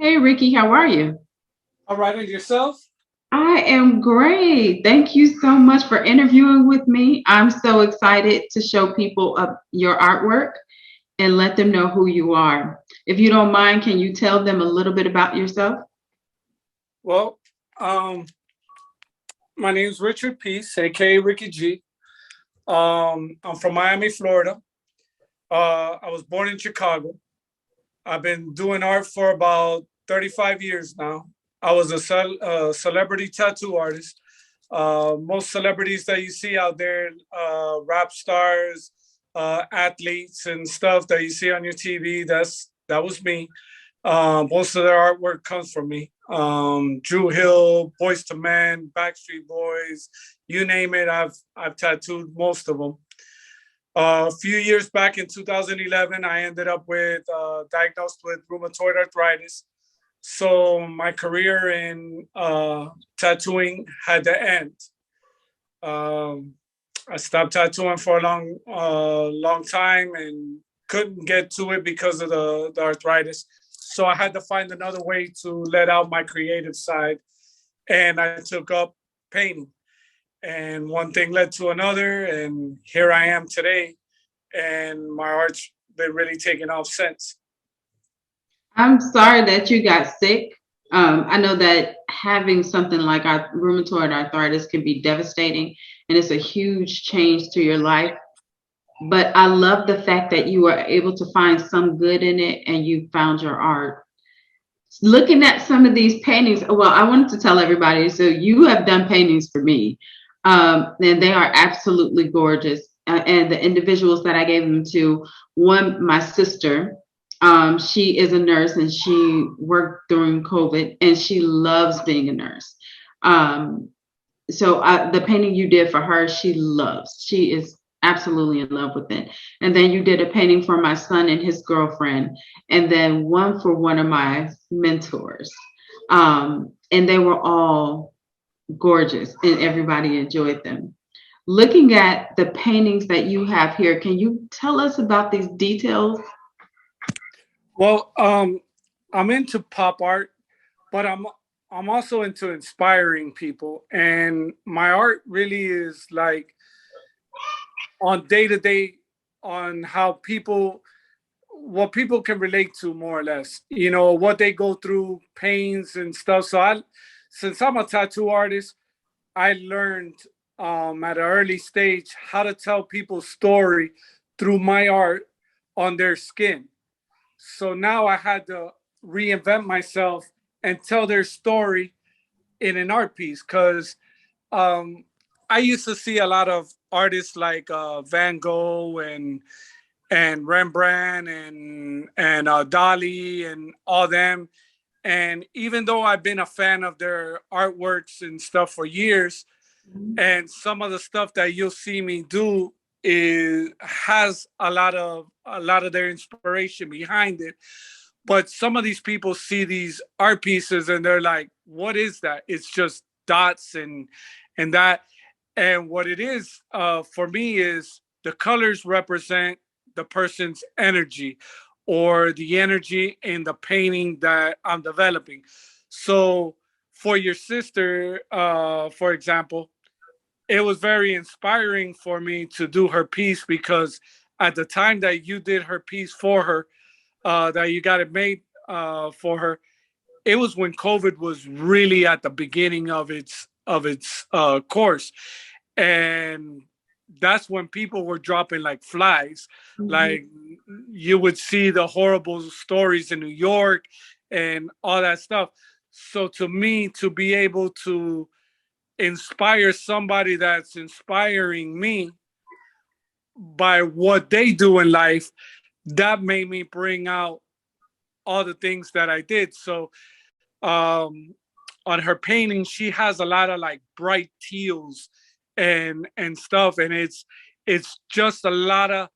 Hey Ricky, how are you? All right, and yourself? I am great. Thank you so much for interviewing with me. I'm so excited to show people your artwork and let them know who you are. If you don't mind, can you tell them a little bit about yourself? Well, um, my name is Richard Peace, aka Ricky G. I'm from Miami, Florida. I was born in Chicago. I've been doing art for about 35 years now. I was a celebrity tattoo artist. Most celebrities that you see out there, rap stars, athletes, and stuff that you see on your TV, that was me. Most of their artwork comes from me. Drew Hill, Boys to Men, Backstreet Boys, you name it. I've tattooed most of them. A few years back in 2011, I ended up with diagnosed with rheumatoid arthritis. So my career in tattooing had to end. Um, I stopped tattooing for a long time and couldn't get to it because of the arthritis. So I had to find another way to let out my creative side, and I took up painting. And one thing led to another, and here I am today. And my art's been really taking off since. I'm sorry that you got sick. I know that having something like rheumatoid arthritis can be devastating, and it's a huge change to your life. But I love the fact that you were able to find some good in it and you found your art. Looking at some of these paintings, well, I wanted to tell everybody, so you have done paintings for me, and they are absolutely gorgeous. And the individuals that I gave them to, one, my sister, she is a nurse and she worked during COVID and she loves being a nurse. Um, the painting you did for her, she loves. She is absolutely in love with it. And then you did a painting for my son and his girlfriend, and then one for one of my mentors. And they were all gorgeous, and everybody enjoyed them. Looking at the paintings that you have here, can you tell us about these details? Well, I'm into pop art, but I'm also into inspiring people, and my art really is like on day to day on how people what people can relate to more or less. You know what they go through, pains and stuff. So since I'm a tattoo artist, I learned at an early stage how to tell people's story through my art on their skin. So now I had to reinvent myself and tell their story in an art piece because um, I used to see a lot of artists like Van Gogh and Rembrandt and Dali and all them. And even though I've been a fan of their artworks and stuff for years, and some of the stuff that you'll see me do is has a lot of their inspiration behind it, but some of these people see these art pieces and they're like, what is that? It's just dots and that. And what it is for me is the colors represent the person's energy or the energy in the painting that I'm developing. So for your sister, for example, it was very inspiring for me to do her piece because at the time that you did her piece for her, that you got it made for her, it was when COVID was really at the beginning of its course, and that's when people were dropping like flies. Mhm. Like you would see the horrible stories in New York and all that stuff. So to me, to be able to inspire somebody that's inspiring me by what they do in life, that made me bring out all the things that I did. So on her painting, she has a lot of like bright teals and stuff, and it's just a lot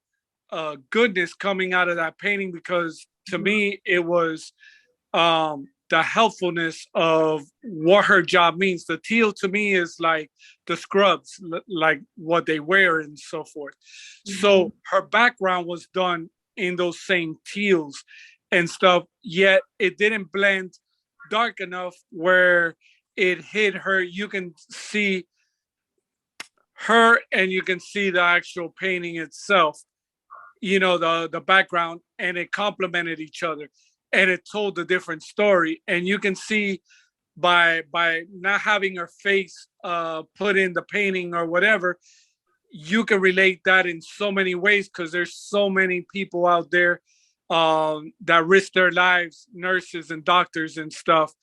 of goodness coming out of that painting because to me it was the helpfulness of what her job means. The teal to me is like the scrubs, like what they wear and so forth. Mhm. So her background was done in those same teals. and stuff, yet it didn't blend dark enough where it hit her. You can see her and you can see the actual painting itself, the background, and it complemented each other and it told a different story. And you can see by not having her face put in the painting or whatever, you can relate that in so many ways because there's so many people out there that risk their lives, nurses and doctors and stuff.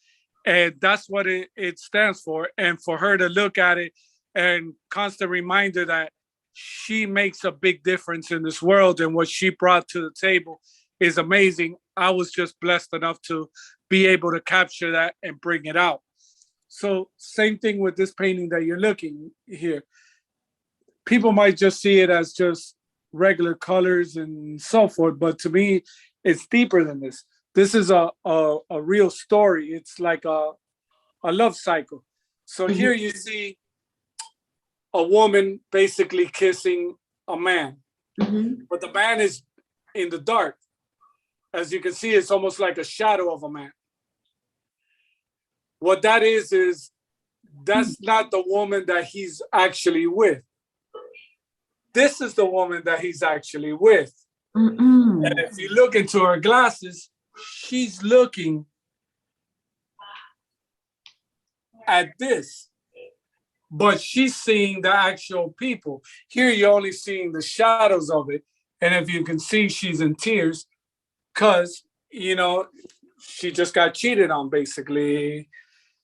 And that's what it stands for. And for her to look at it and constant reminder that she makes a big difference in this world and what she brought to the table is amazing. I was just blessed enough to be able to capture that and bring it out. So same thing with this painting that you're looking here. People might just see it as just regular colors and so forth, but to me, it's deeper than this. This is a real story. It's like a love cycle. So here you see a woman basically kissing a man, but the man is in the dark. As you can see, it's almost like a shadow of a man. What that is that's not the woman that he's actually with. This is the woman that he's actually with. And if you look into her glasses, she's looking at this, but she's seeing the actual people. Here you're only seeing the shadows of it. And if you can see, she's in tears because, she just got cheated on, basically.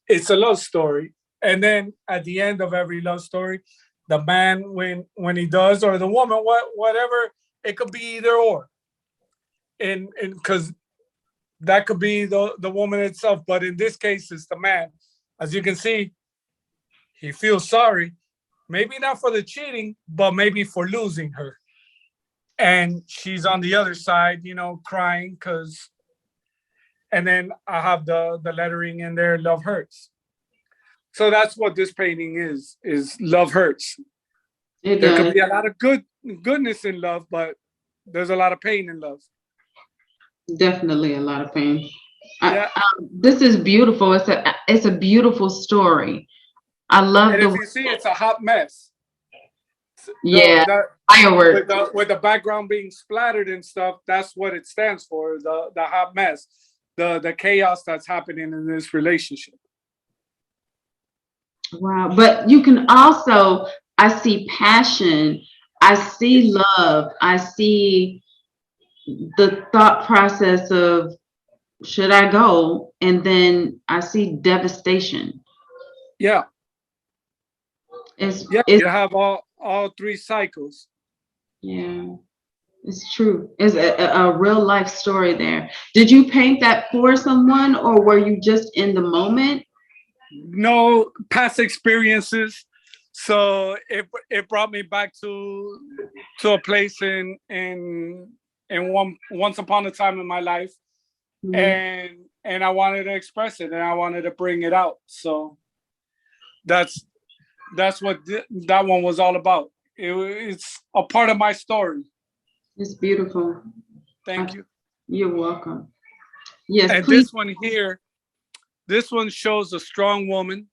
It's a love story. And then at the end of every love story, the man, when he does, or the woman, whatever, it could be either or. And because that could be the woman itself, but in this case, it's the man. As you can see, he feels sorry, maybe not for the cheating, but maybe for losing her. And she's on the other side, crying because. And then I have the lettering in there, love hurts. So that's what this painting is love hurts. There could be a lot of goodness in love, but there's a lot of pain in love. Definitely a lot of pain. This is beautiful. It's a beautiful story. I love and if you see, it's a hot mess. Fireworks. With the background being splattered and stuff, that's what it stands for, the hot mess, the chaos that's happening in this relationship. Wow. But you can also, I see passion, I see love, I see the thought process of should I go? And then I see devastation. Yeah. You have all three cycles. Yeah, it's true. It's a real life story there. Did you paint that for someone or were you just in the moment? No, past experiences. So it brought me back to a place in once upon a time in my life, and I wanted to express it and I wanted to bring it out. So that's what that one was all about. It's a part of my story. It's beautiful. Thank you. You're welcome. Yes, and please. This one here, this one shows a strong woman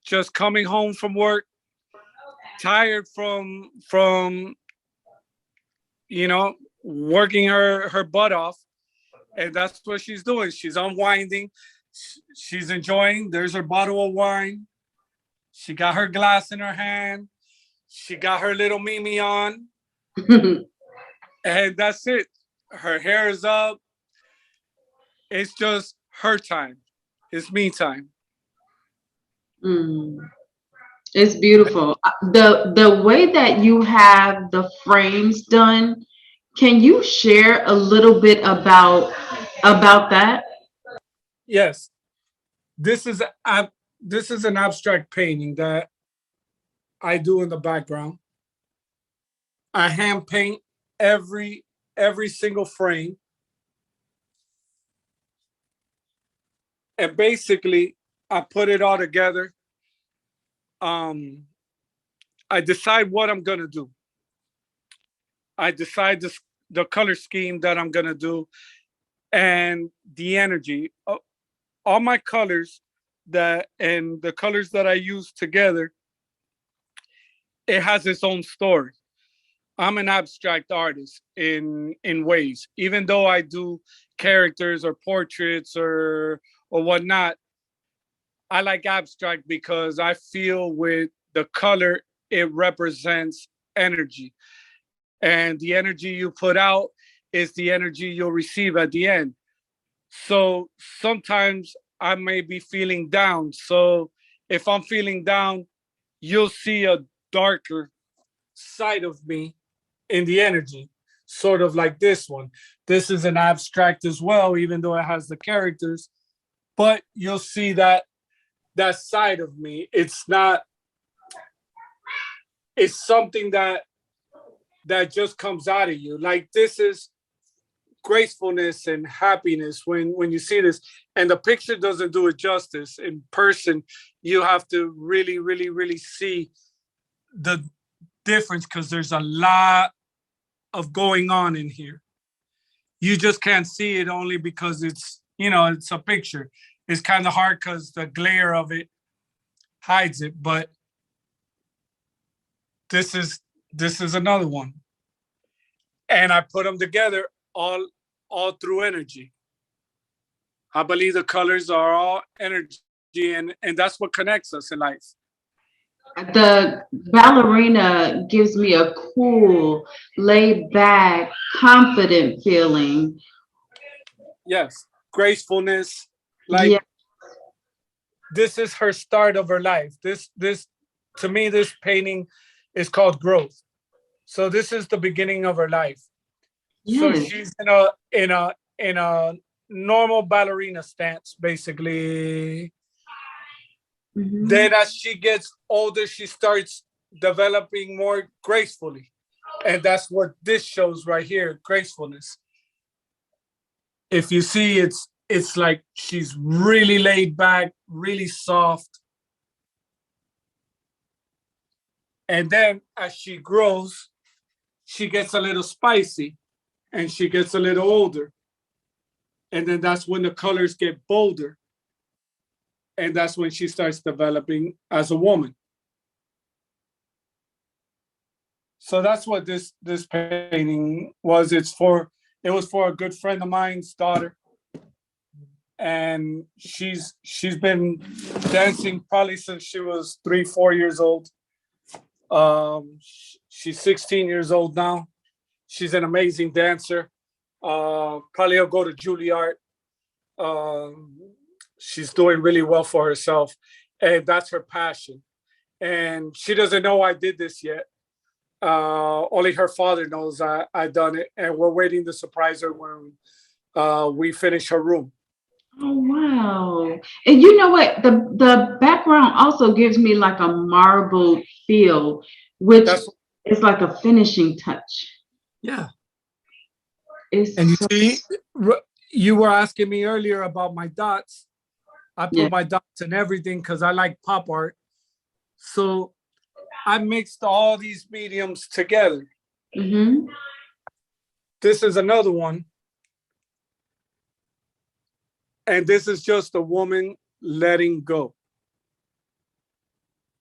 just coming home from work, tired from working her butt off, and that's what she's doing. She's unwinding, she's enjoying. There's her bottle of wine. She got her glass in her hand. She got her little Mimi on. And that's it. Her hair is up. It's just her time. It's me time. It's beautiful. The way that you have the frames done, can you share a little bit about that? Yes. This is an abstract painting that I do in the background. I hand paint every single frame. And basically I put it all together. I decide what I'm gonna do. I decide the color scheme that I'm gonna do, and the energy. All my colors that and the colors that I use together, it has its own story. I'm an abstract artist in ways. Even though I do characters or portraits or whatnot, I like abstract because I feel with the color it represents energy, and the energy you put out is the energy you'll receive at the end. So sometimes I may be feeling down. So if I'm feeling down, you'll see a darker side of me in the energy, sort of like this one. This is an abstract as well, even though it has the characters, but you'll see that side of me. It's not, it's something that just comes out of you. Like this is gracefulness and happiness when you see this, and the picture doesn't do it justice. In person you have to really really really see the difference, because there's a lot of going on in here. You just can't see it only because it's, you know, it's a picture. It's kind of hard because the glare of it hides it, but this is another one, and I put them together all through energy. I believe the colors are all energy, and that's what connects us in life. The ballerina gives me a cool, laid back, confident feeling. Yes, gracefulness. Yeah. Like this is her start of her life. This to me, this painting is called growth. So this is the beginning of her life. So Yes. she's in a normal ballerina stance, basically. Hmm. Then as she gets older, she starts developing more gracefully. And that's what this shows right here, gracefulness. If you see, it's like she's really laid back, really soft. And then as she grows, she gets a little spicy and she gets a little older. And then that's when the colors get bolder. And that's when she starts developing as a woman. So that's what this painting was. It was for a good friend of mine's daughter, and she's been dancing probably since she was 3 4 years old. She's 16 years old now. She's an amazing dancer. Probably will go to Juilliard. Um, she's doing really well for herself, and that's her passion. And she doesn't know I did this yet. Only her father knows I done it, and we're waiting to surprise her when we finish her room. Oh wow. And you know what? The background also gives me like a marbled feel, which That's is like a finishing touch. yeah. And you It's so see, you were asking me earlier about my dots. I yeah. put my dots in everything because I like pop art. So I mixed all these mediums together. Hmm. This is another one, and this is just a woman letting go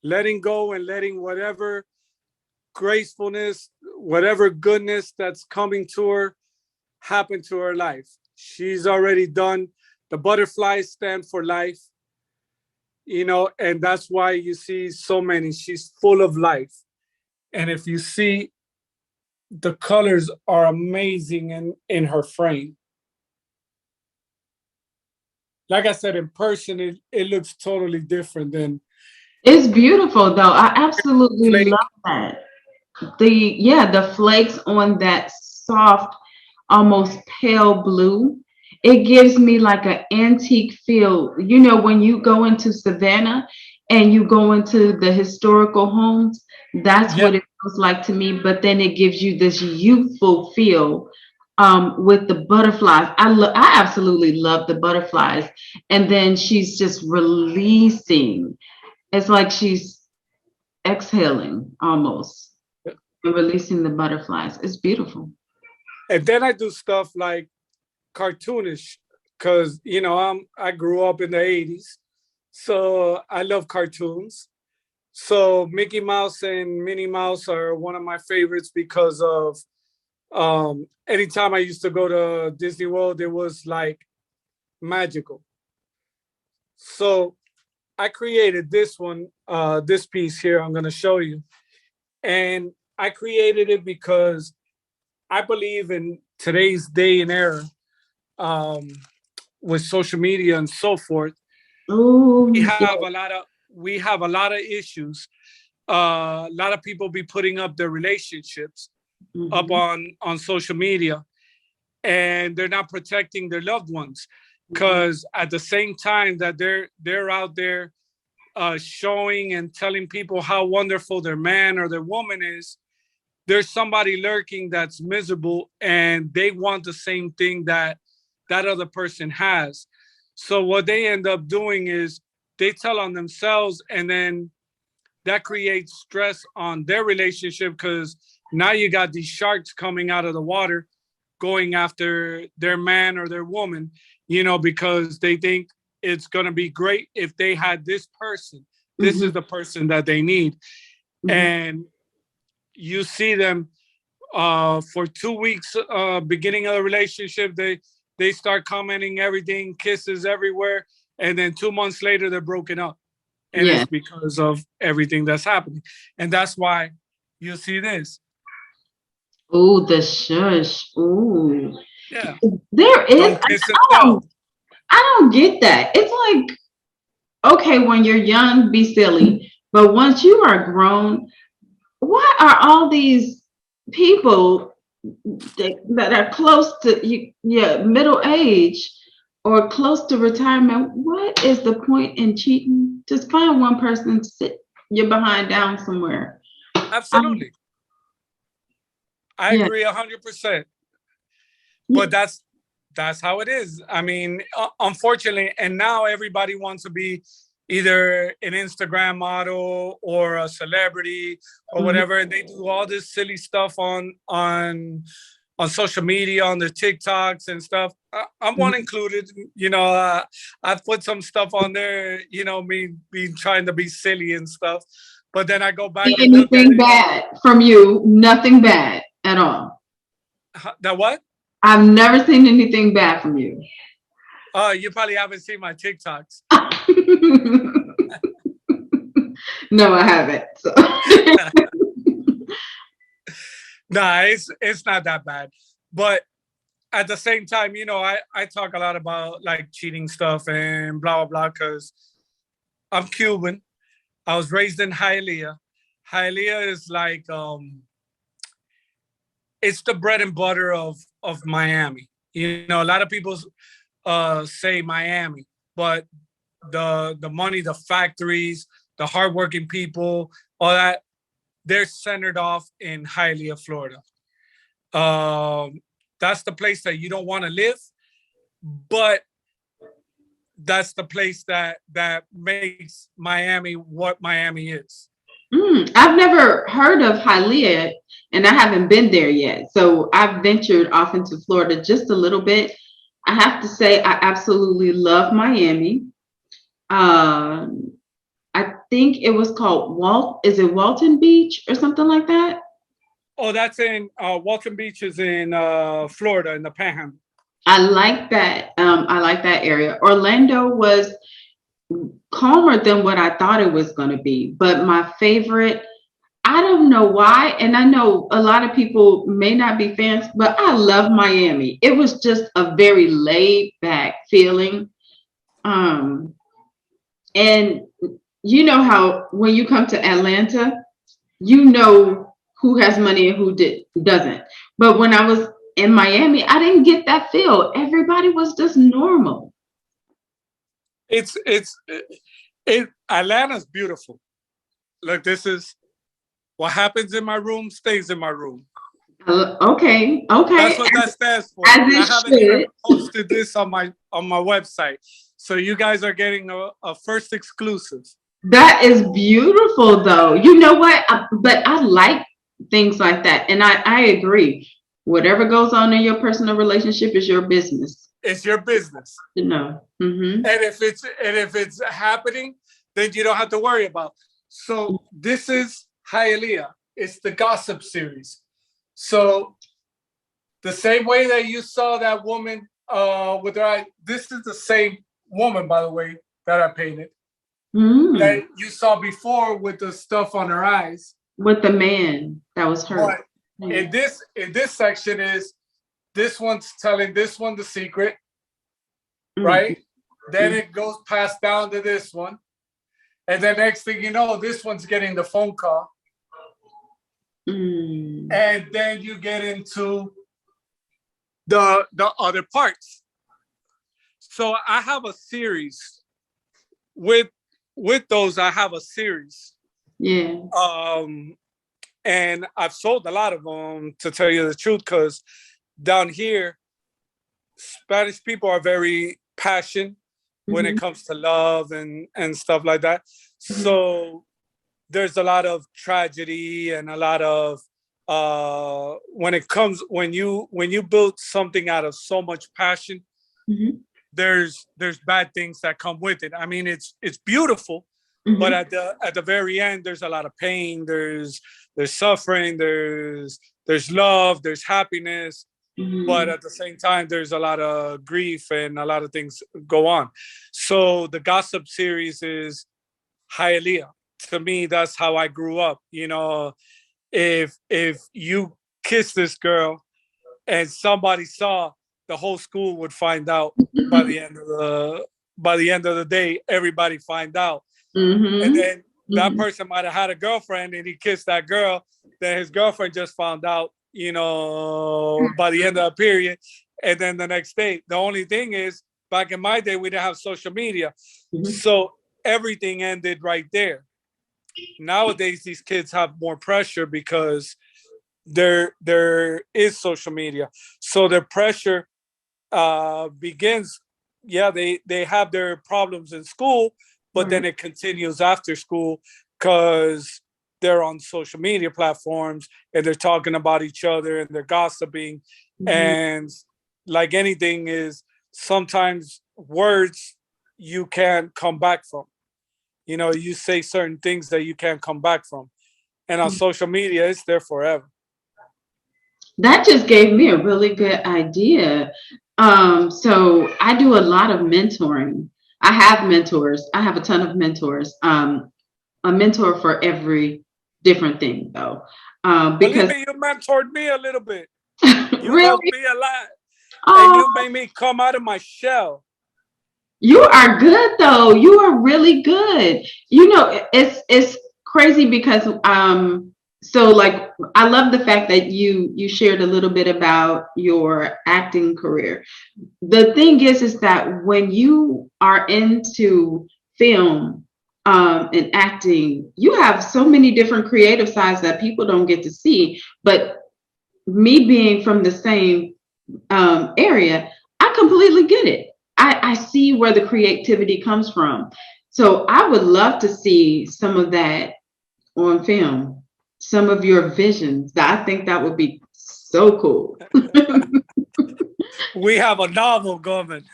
and letting whatever gracefulness, whatever goodness that's coming to her happen to her life. She's already done. The butterflies stand for life, you know, and that's why you see so many. She's full of life. And if you see, the colors are amazing in her frame. Like I said, in person, it looks totally different than It's beautiful though. I absolutely love flake. that. The flakes on that soft, almost pale blue. It gives me like an antique feel. You know, when you go into Savannah and you go into the historical homes, that's Yeah, what it feels like to me. But then it gives you this youthful feel with the butterflies. I absolutely love the butterflies. And then she's just releasing. It's like she's exhaling almost and releasing the butterflies. It's beautiful. And then I do stuff like cartoonish because I grew up in the 80s, so I love cartoons. So Mickey Mouse and Minnie Mouse are one of my favorites because of anytime I used to go to Disney World, it was like magical. So I created this one, this piece here I'm gonna show you. And I created it because I believe in today's day and era, um, with social media and so forth, we Oh, have a lot of we have a lot of issues. A lot of people be putting up their relationships up mhm, on social media, and they're not protecting their loved ones mhm, because at the same time that they're out there showing and telling people how wonderful their man or their woman is, there's somebody lurking that's miserable and they want the same thing that that other person has. So what they end up doing is they tell on themselves, and then that creates stress on their relationship because now you got these sharks coming out of the water going after their man or their woman, because they think it's going to be great if they had this person. This mhm, is the person that they need. mhm. And you see them for 2 weeks, beginning of the relationship, they start commenting everything, kisses everywhere, and then 2 months later they're broken up, and Yeah. it's because of everything that's happening, and that's why you see this. Oh, the shush. Ooh. Yeah, There is. don't kiss and tell. I don't get that. It's like, okay, when you're young, be silly. But once you are grown, why are all these people that are close to yeah, middle age or close to retirement? What is the point in cheating? Just find one person, sit your behind down somewhere. Um, Absolutely, I yeah, agree 100%. yeah. But that's how it is. I mean, unfortunately, and now everybody wants to be either an Instagram model or a celebrity or Mhm. whatever, and they do all this silly stuff on social media, on their TikToks and stuff. I'm one included. I've put some stuff on there. Me being trying to be silly and stuff, but then I go back See and look at anything it. bad from you? Nothing bad at all. That what? I've never seen anything bad from you. You probably haven't seen my TikToks. No, I haven't. So. Nah, it's not that bad. But at the same time, I talk a lot about like cheating stuff and blah blah blah because I'm Cuban. I was raised in Hialeah. Hialeah is like it's the bread and butter of Miami. A lot of people say Miami, but the money, the factories, the hardworking people, all that, they're centered off in Hialeah, Florida. Um, that's the place that you don't want to live, but that's the place that makes Miami what Miami is. I've never heard of Hialeah, and I haven't been there yet. So I've ventured off into Florida just a little bit. I have to say, I absolutely love Miami. Um, I think it was called Is it Walton Beach or something like that? Oh, that's in Walton Beach is in Florida in the Panhandle. I like that. I like that area. Orlando was calmer than what I thought it was going to be. But my favorite, I don't know why, and I know a lot of people may not be fans, but I love Miami. It was just a very laid back feeling. Um, and you know how when you come to Atlanta, you know who has money and doesn't. But when I was in Miami, I didn't get that feel. Everybody was just normal. It's Atlanta's beautiful. Look, this is what happens in my room stays in my room. Okay, That's okay, what that stands for. as it I haven't even should. posted this on my website, so you guys are getting a first exclusive. That is beautiful, though. You know what? But I like things like that, and I agree. Whatever goes on in your personal relationship is your business. It's your business. You know. Mm-hmm. And if it's happening, then you don't have to worry about. So this is Hialeah. It's the gossip series. So the same way that you saw that woman with her eye, this is the same woman, by the way, that I painted. That Mm. you saw before with the stuff on her eyes. With the man that was hurt. But in this section is this one's telling this one the secret, Mm. right? Then it goes passed down to this one. And then next thing you know, this one's getting the phone call. Mm. And then you get into the other parts. So I have a series with those. I have a series. Yeah. And I've sold a lot of them, to tell you the truth, because down here, Spanish people are very passionate when it comes to love and stuff like that. So there's a lot of tragedy and a lot of when you build something out of so much passion, there's bad things that come with it. I mean, it's beautiful, but at the very end, there's a lot of pain. There's suffering. There's love. There's happiness. But at the same time, there's a lot of grief and a lot of things go on. So the gossip series is Hialeah. To me, that's how I grew up. You know, if you kiss this girl and somebody saw, the whole school would find out. By the end of the day, everybody find out. And then that person might have had a girlfriend and he kissed that girl. Then his girlfriend just found out, you know, by the end of the period. And then the next day, the only thing is, back in my day, we didn't have social media. So everything ended right there. Nowadays, these kids have more pressure because there is social media. So their pressure begins. Yeah, they have their problems in school, but then it continues after school because they're on social media platforms and they're talking about each other and they're gossiping. And like anything is, sometimes words you can't come back from. You know, you say certain things that you can't come back from. And on social media, it's there forever. That just gave me a really good idea. So I do a lot of mentoring. I have mentors. I have a ton of mentors. A mentor for every different thing, though. Believe Because me, you mentored me a little bit. You helped really, me a lot. And oh, you made me come out of my shell. you are good though. You are really good. You know, it's crazy because so like I love the fact that you shared a little bit about your acting career. The thing is that when you are into film and acting, you have so many different creative sides that people don't get to see. But me being from the same area, I completely get it. I see where the creativity comes from. So I would love to see some of that on film, some of your visions. I think that would be so cool. We have a novel going.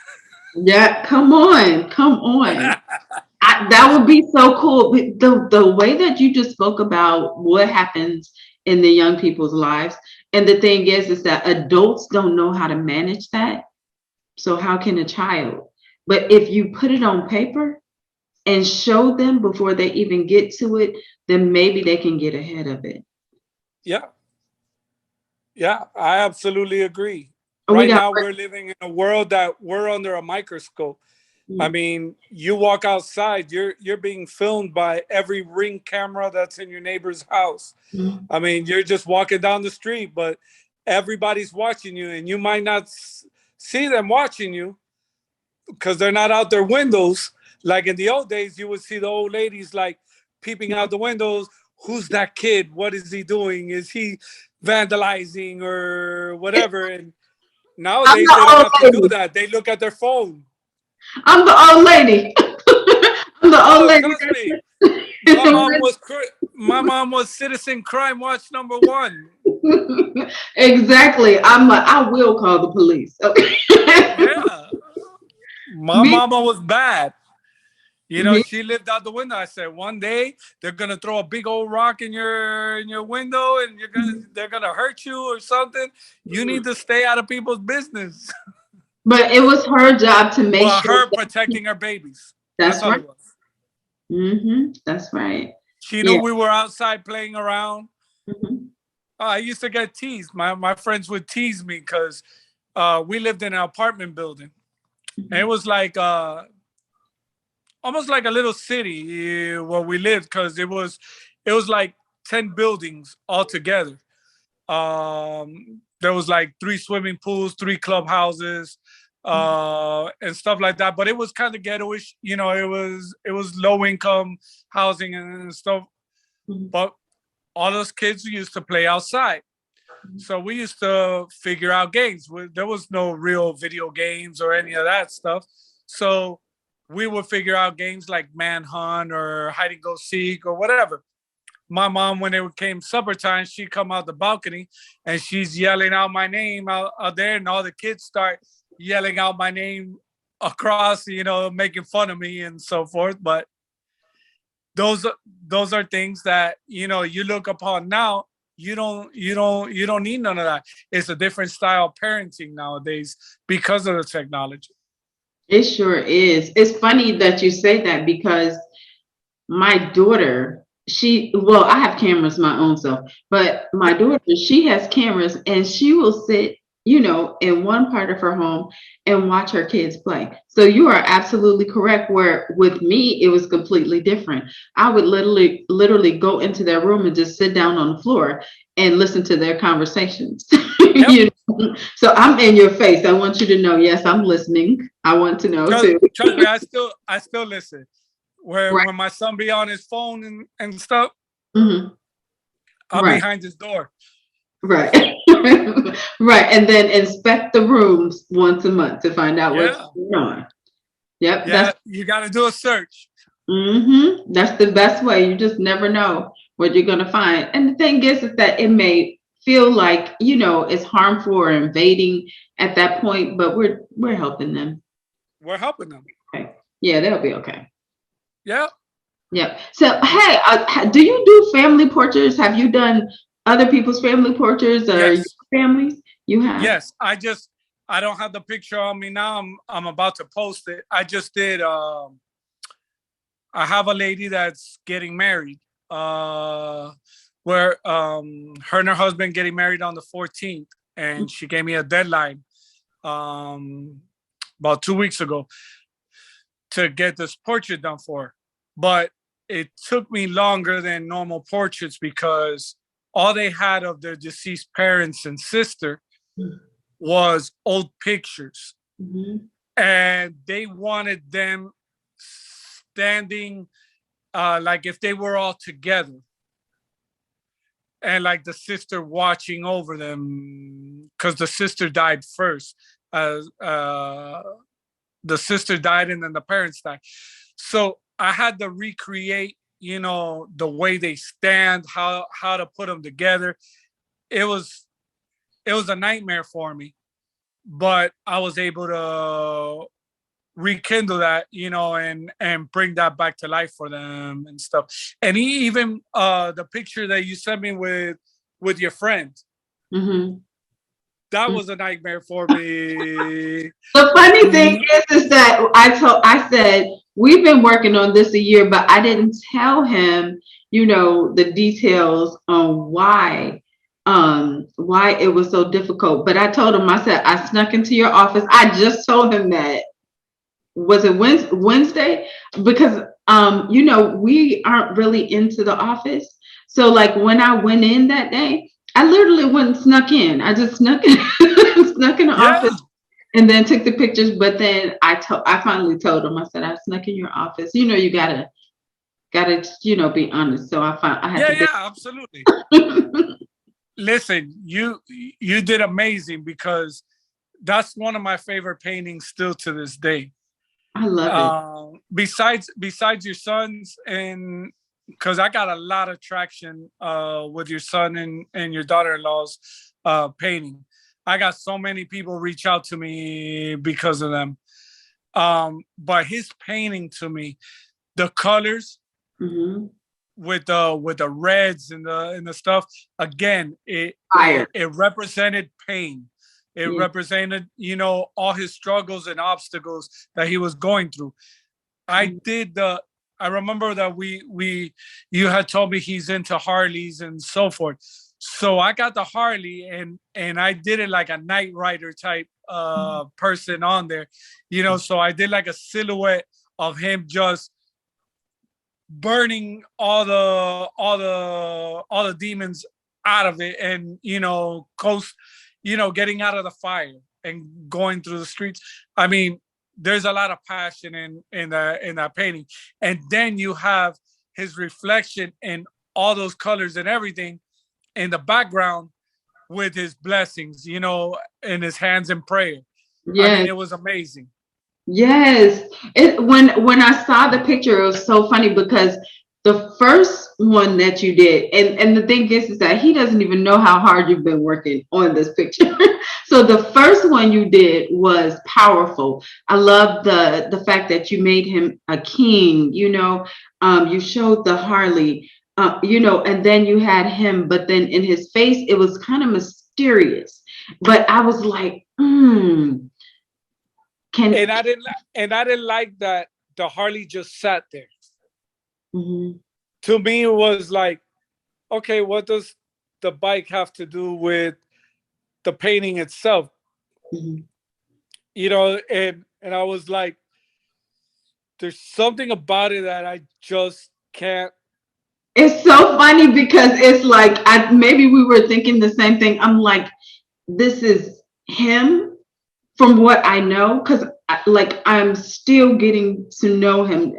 Yeah, come on, come on. That would be so cool. The way that you just spoke about what happens in the young people's lives, and the thing is that adults don't know how to manage that. So how can a child? But if you put it on paper and show them before they even get to it, then maybe they can get ahead of it. Yeah. Yeah, I absolutely agree. We Right got. now, we're living in a world that we're under a microscope. I mean, you walk outside, you're being filmed by every ring camera that's in your neighbor's house. I mean, you're just walking down the street, but everybody's watching you, and you might not see them watching you because they're not out their windows. Like in the old days, you would see the old ladies like peeping out the windows. Who's that kid? What is he doing? Is he vandalizing or whatever? And I'm nowadays, they the don't old have to do lady. that. They look at their phone. I'm the old lady. I'm the old Oh, lady. trust me. My mom was citizen crime watch #1. Exactly. I'm like, I will call the police. Okay. Yeah. My me, mama was bad. You know, me. she lived out the window. I said, one day they're gonna throw a big old rock in your window and they're gonna hurt you or something. You need to stay out of people's business. But it was her job to make Well, sure her that protecting her babies. That's that's all right. it was. That's right. She knew Yeah. we were outside playing around. Mhm. I used to get teased. My friends would tease me because we lived in an apartment building. And it Mhm. was like almost like a little city where we lived because it was like 10 buildings all together. There was like 3 swimming pools, 3 clubhouses, and stuff like that. But it was kind of ghettoish, you know. It was low income housing and stuff. Mhm. But all those kids used to play outside. Mhm. So we used to figure out games. There was no real video games or any of that stuff. So we would figure out games like Manhunt or Hide and Go Seek or whatever. My mom, when it came supper time, she'd come out the balcony and she's yelling out my name out there, and all the kids start yelling out my name across, making fun of me and so forth. But those those are things that you look upon now. You don't need none of that. It's a different style of parenting nowadays because of the technology. It sure is. It's funny that you say that because my daughter, well, I have cameras my own self, but my daughter, she has cameras and she will sit, in one part of her home and watch her kids play. So you are absolutely correct. Where with me, it was completely different. I would literally go into their room and just sit down on the floor and listen to their conversations. Yep. So I'm in your face. I want you to know, yes, I'm listening. I want to know trust, too. trust me, I still listen. Where Right. when my son be on his phone and stuff, Mhm. I'm Right. behind his door. Right. Right. And then inspect the rooms once a month to find out what's Yeah. going on. Yep. Yeah, you got to do a search. That's the best way. You just never know what you're gonna find. And the thing is that it may feel like, it's harmful or invading at that point, but we're helping them. We're helping them. Okay. Yeah, they'll be okay. Yeah. Yep. So, hey, do you do family portraits? Have you done other people's family portraits or your Yes. families? You have. Yes. I don't have the picture on me now. I'm about to post it. I just did. I have a lady that's getting married. Where her and her husband getting married on the 14th, and she gave me a deadline about 2 weeks ago to get this portrait done for her. But it took me longer than normal portraits because all they had of their deceased parents and sister was old pictures. Mm-hmm. And they wanted them standing like if they were all together, and like the sister watching over them because the sister died first. The sister died and then the parents died. So I had to recreate, the way they stand, how to put them together. It was a nightmare for me, but I was able to rekindle that, and bring that back to life for them and stuff. And even the picture that you sent me with your friend, Mm-hmm. that was a nightmare for me. The funny thing is that I said we've been working on this a year, but I didn't tell him, the details on why it was so difficult. But I told him, I said I snuck into your office. I just told him that. Was it Wednesday? Because we aren't really into the office. So like when I went in that day, I literally went and snuck in. I just snuck in, snuck in the Yeah, office and then took the pictures. But then I finally told him, I said, I snuck in your office. You gotta be honest. So I had yeah, to yeah, absolutely. be. Listen, you did amazing because that's one of my favorite paintings still to this day. I love it. Besides your sons and because I got a lot of traction with your son and your daughter-in-law's painting. I got so many people reach out to me because of them. But his painting to me, the colors Mm-hmm. with the reds and the stuff, again, Fire. it represented pain. It Yeah. represented, all his struggles and obstacles that he was going through. I did the I remember that you had told me he's into Harleys and so forth. So I got the Harley and I did it like a Knight Rider type person on there. So I did like a silhouette of him just burning all the demons out of it, and coast, getting out of the fire and going through the streets. I mean, there's a lot of passion in that painting. And then you have his reflection in all those colors and everything in the background with his blessings, in his hands in prayer. I mean, Yes. it was amazing. Yes. When I saw the picture, it was so funny because the first one that you did, and the thing is that he doesn't even know how hard you've been working on this picture. So the first one you did was powerful. I love the fact that you made him a king, you showed the Harley, and then you had him, but then in his face, it was kind of mysterious. But I was like, can And I didn't like that the Harley just sat there. Mhm. To me, it was like, okay, what does the bike have to do with the painting itself? Mhm. And I was like, there's something about it that I just can't. It's so funny because it's like maybe we were thinking the same thing. I'm like, this is him from what I know, because like I'm still getting to know him.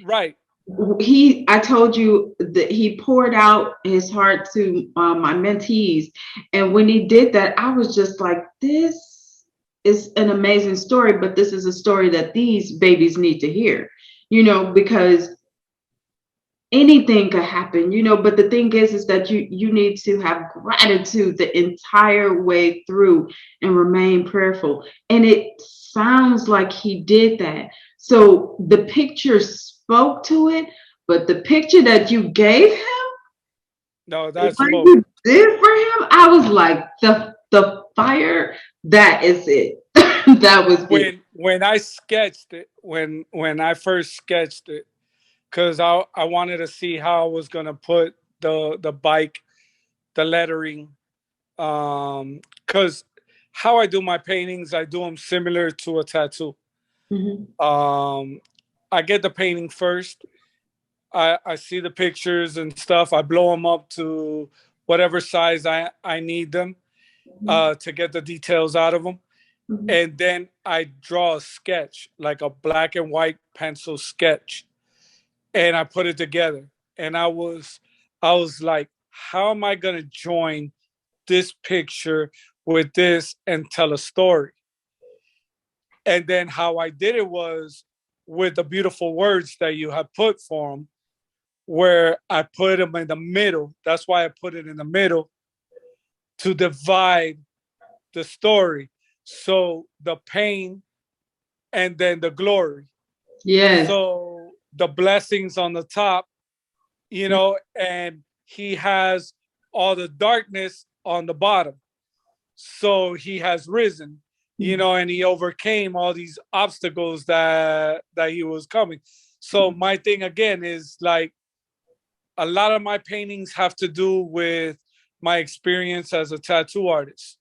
Right. I told you that he poured out his heart to my mentees, and when he did that, I was just like, this is an amazing story, but this is a story that these babies need to hear, because anything could happen, but the thing is that you need to have gratitude the entire way through and remain prayerful, and it sounds like he did that. So the picture spoke to it, but the picture that you gave him, No, that's what what you did for him, I was like, the fire, that is it. That was it. when I sketched it, when I first sketched it, because I wanted to see how I was gonna put the bike, the lettering, because how I do my paintings, I do them similar to a tattoo. Mhm. Um, I get the painting first. I see the pictures and stuff. I blow them up to whatever size I need them to get the details out of them. Mhm. And then I draw a sketch, like a black and white pencil sketch, and I put it together. And I was like, how am I gonna join this picture with this and tell a story? And then how I did it was with the beautiful words that you have put for them, where I put them in the middle. That's why I put it in the middle to divide the story. So the pain and then the glory. Yes. So the blessings on the top, and he has all the darkness on the bottom. So he has risen, and he overcame all these obstacles that he was coming. So my thing again is like, a lot of my paintings have to do with my experience as a tattoo artist.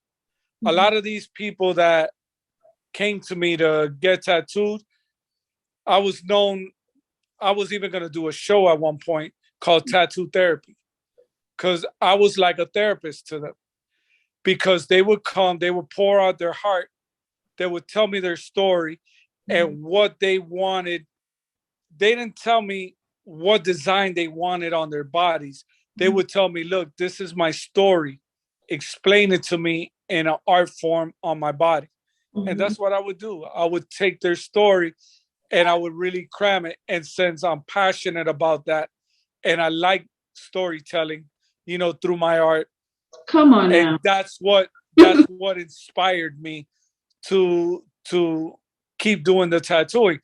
A lot of these people that came to me to get tattooed, I was known, I was even going to do a show at one point called Tattoo Therapy, because I was like a therapist to them, because they would come, they would pour out their heart, they would tell me their story and what they wanted. They didn't tell me what design they wanted on their bodies. They would tell me, look, this is my story. Explain it to me in an art form on my body. And Mhm. that's what I would do. I would take their story and I would really cram it. And since I'm passionate about that, and I like storytelling, through my art. Come on And now. that's what inspired me to keep doing the tattooing.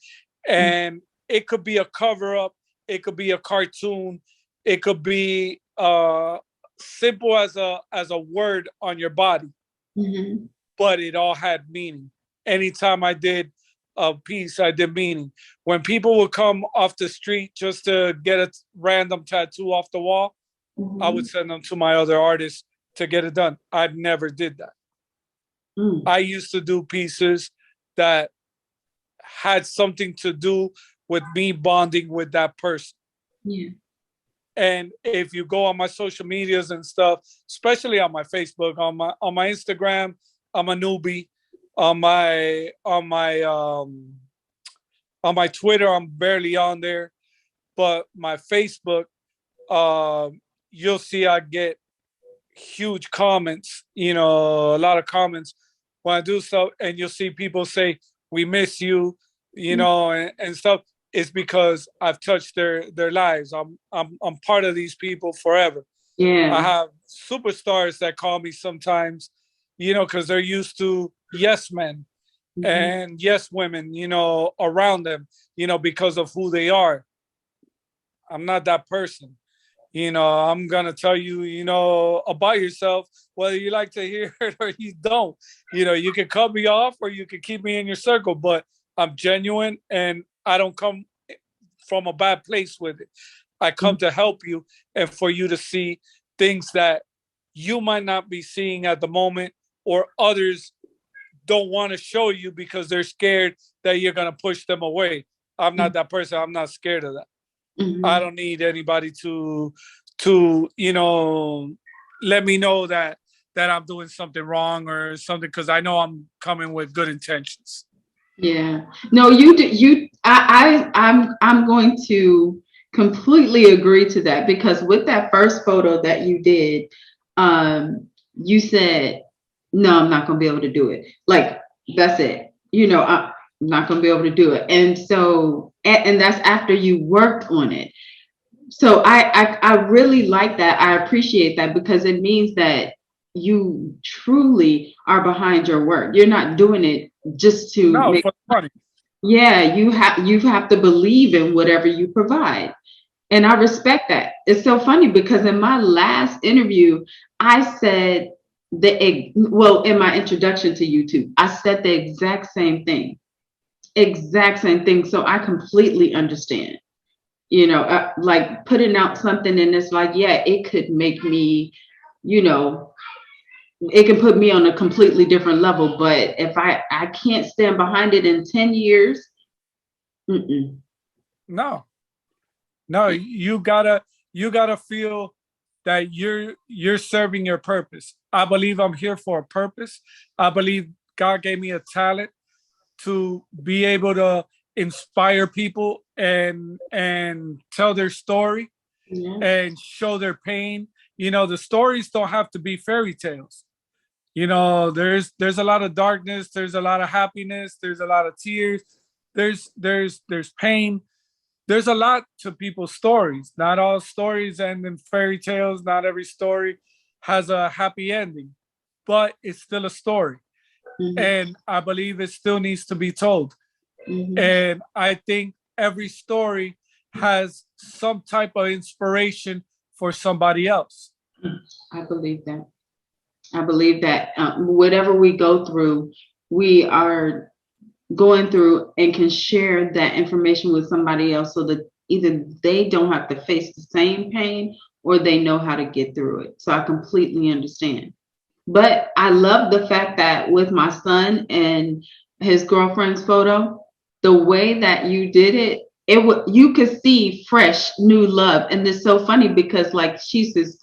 And it could be a cover up, it could be a cartoon, it could be simple as a word on your body, Mhm. but it all had meaning. Anytime I did a piece, I did meaning. When people would come off the street just to get a random tattoo off the wall, I would Mhm. send them to my other artists to get it done. I never did that. Mm. I used to do pieces that had something to do with me bonding with that person. Yeah. And if you go on my social medias and stuff, especially on my Facebook, on my Instagram, I'm a newbie. On my Twitter, I'm barely on there. But my Facebook, you'll see I get huge comments, a lot of comments when I do stuff, and you'll see people say, "We miss you," and stuff. It's because I've touched their lives. I'm part of these people forever. I Yeah. have superstars that call me sometimes, because they're used to yes men Mhm. and yes women, around them, because of who they are. I'm not that person. I'm gonna tell you, about yourself, whether you like to hear it or you don't. You can cut me off or you can keep me in your circle, but I'm genuine and I don't come from a bad place with it. I come to help you and for you to see things that you might not be seeing at the moment, or others don't want to show you because they're scared that you're gonna push them away. I'm not that person. I'm not scared of that. I Mhm. don't need anybody to let me know that I'm doing something wrong or something, because I know I'm coming with good intentions. Yeah. No, you do. I'm going to completely agree to that because with that first photo that you did, you said, "No, I'm not going to be able to do it." Like that's it. I'm not going to be able to do it. And so, and that's after you worked on it. So I really like that. I appreciate that because it means that you truly are behind your work. You're not doing it just to No, make. for the money. Yeah, you have to believe in whatever you provide. And I respect that. It's so funny because in my last interview, I said in my introduction to YouTube, I said the exact same thing. Exact same thing. So I completely understand. Like putting out something and it's like, yeah, it could make me, you know, it can put me on a completely different level. But if I can't stand behind it in 10 years, mm-mm. No, no, you gotta feel that you're serving your purpose. I believe I'm here for a purpose. I believe God gave me a talent to be able to inspire people and tell their story Yeah. and show their pain. The stories don't have to be fairy tales. There's a lot of darkness, there's a lot of happiness, there's a lot of tears, there's pain. There's a lot to people's stories. Not all stories end in fairy tales, not every story has a happy ending, but it's still a story. Hmm. And I believe it still needs to be told. Hmm. And I think every story has some type of inspiration for somebody else. I believe that. I believe that whatever we go through, we are going through and can share that information with somebody else so that either they don't have to face the same pain or they know how to get through it. So I completely understand. But I love the fact that with my son and his girlfriend's photo, the way that you did it, you could see fresh new love. And it's so funny because like she's his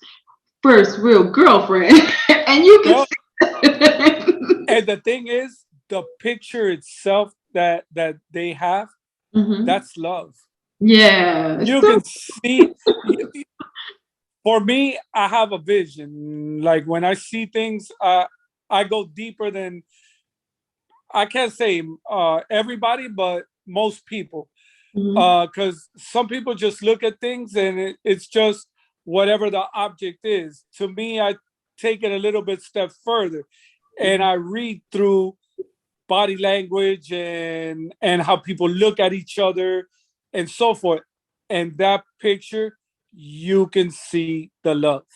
first real girlfriend and you can No, see. and the thing is, the picture itself that they have, Hmm. that's love. Yeah. You So can see. For me, I have a vision. Like when I see things, I go deeper than, I can't say everybody, but most people. Mhm. Because some people just look at things and it's just whatever the object is. To me, I take it a little bit step further, and I read through body language and how people look at each other and so forth. And that picture, you can see the love,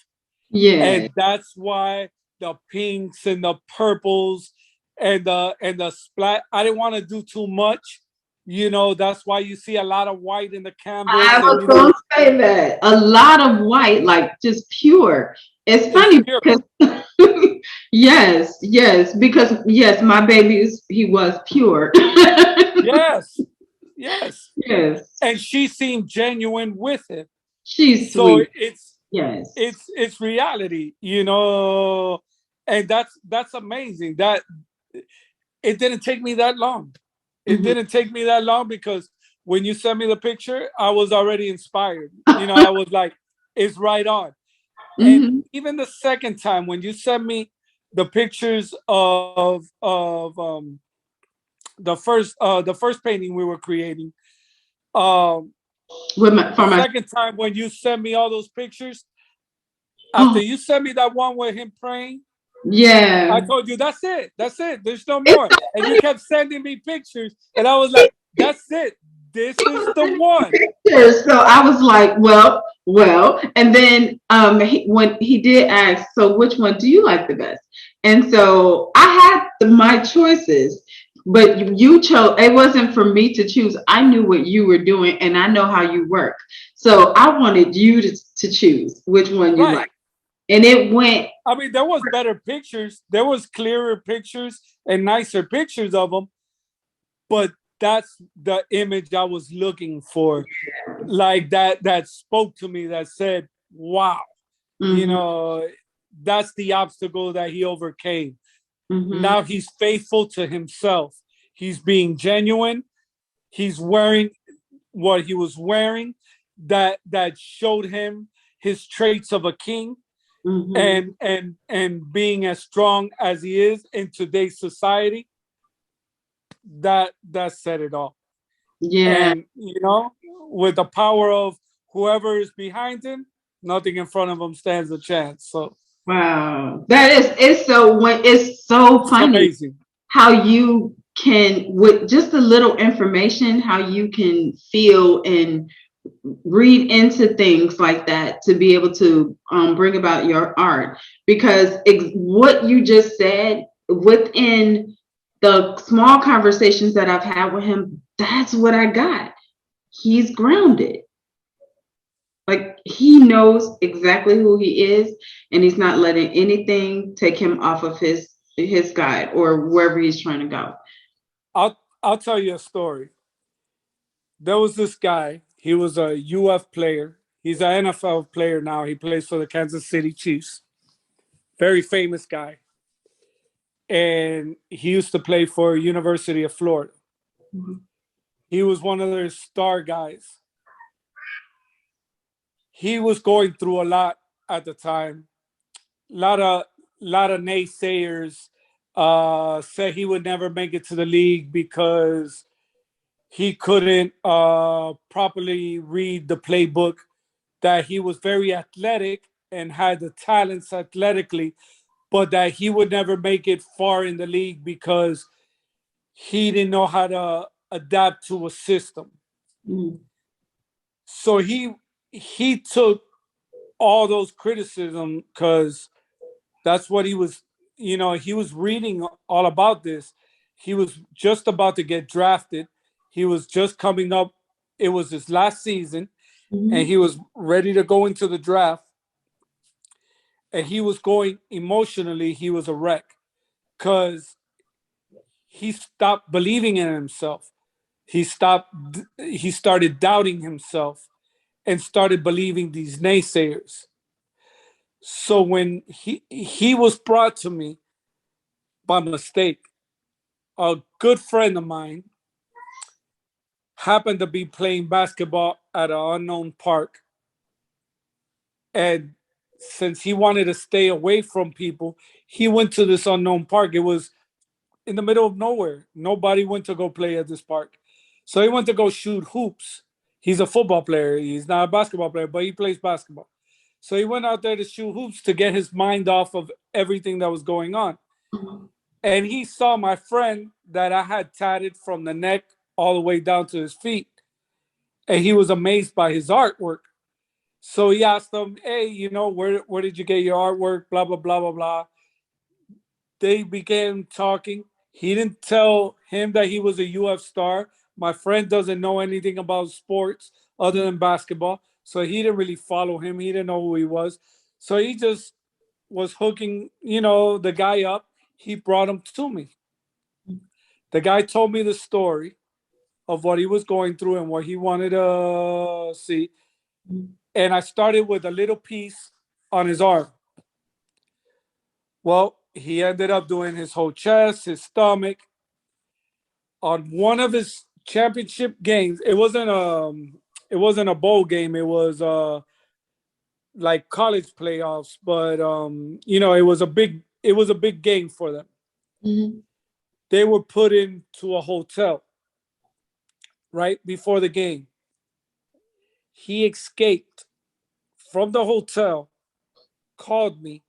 Yeah. and that's why the pinks and the purples and the splat. I didn't want to do too much. That's why you see a lot of white in the I canvas, and was going to say that. A lot of white, like just pure. It's it's funny pure. because yes, yes, because yes, my baby he was pure. Yes, yes. Yes. And she seemed genuine with it. She's So sweet. it's Yes. it's it's reality. And that's amazing. That it didn't take me that long. It Mhm. didn't take me that long because when you sent me the picture, I was already inspired. I was like, it's right on. And Mhm. even the second time when you sent me the pictures of the first painting we were creating, um For the my second time when you sent me all those pictures, after oh you sent me that one with him praying, I yeah. told you that's it. There's no It's more. And you kept sending me pictures, and I was like, that's it. This is the one. pictures. So I was like, well. And then when he did ask, so which one do you like the best? And so I had my choices, but you chose. It wasn't for me to choose. I knew what you were doing, and I know how you work. So I wanted you to choose which one you Right. like, and it went. I mean, there was better pictures. There was clearer pictures and nicer pictures of them, but that's the image I was looking for. Like that spoke to me, that said, wow, you Mhm, know, that's the obstacle that he overcame. mhm, Now he's faithful to himself. He's being genuine. He's wearing what he was wearing that showed him his traits of a king, mhm. and being as strong as he is in today's society. That said it all. Yeah. And with the power of whoever is behind him, nothing in front of him stands a chance. So Wow. That is it's so it's funny amazing. how you can, with just a little information, how you can feel and read into things like that to be able to bring about your art. Because what you just said, within the small conversations that I've had with him, that's what I got. He's grounded. Like he knows exactly who he is, and he's not letting anything take him off of his guide or wherever he's trying to go. I'll tell you a story. There was this guy. He was a UF player. He's an NFL player now. He plays for the Kansas City Chiefs. Very famous guy. And he used to play for University of Florida. Mhm. He was one of their star guys. He was going through a lot at the time. Lot of naysayers said he would never make it to the league because he couldn't properly read the playbook, that he was very athletic and had the talents athletically, but that he would never make it far in the league because he didn't know how to adapt to a system. Mhm. So he took all those criticism because that's what he was reading all about this. He was just about to get drafted. He was just coming up. It was his last season, and Mhm. he was ready to go into the draft. And he was going emotionally. He was a wreck because he stopped believing in himself. He stopped. He started doubting himself and started believing these naysayers. So when he was brought to me by mistake, a good friend of mine happened to be playing basketball at an unknown park. And since he wanted to stay away from people, he went to this unknown park. It was in the middle of nowhere. Nobody went to go play at this park. So he went to go shoot hoops. He's a football player. He's not a basketball player, but he plays basketball. So he went out there to shoot hoops to get his mind off of everything that was going on. And he saw my friend that I had tatted from the neck all the way down to his feet. And he was amazed by his artwork. So he asked him, hey, where did you get your artwork? Blah, blah, blah, blah, blah. They began talking. He didn't tell him that he was a UF star. My friend doesn't know anything about sports other than basketball. So he didn't really follow him. He didn't know who he was. So he just was hooking, the guy up. He brought him to me. The guy told me the story of what he was going through and what he wanted to see. And I started with a little piece on his arm. Well, he ended up doing his whole chest, his stomach. On one of his championship games, it wasn't a bowl game. It was like college playoffs, but it was a big game for them. Mm-hmm. They were put into a hotel right before the game. He escaped from the hotel, called me,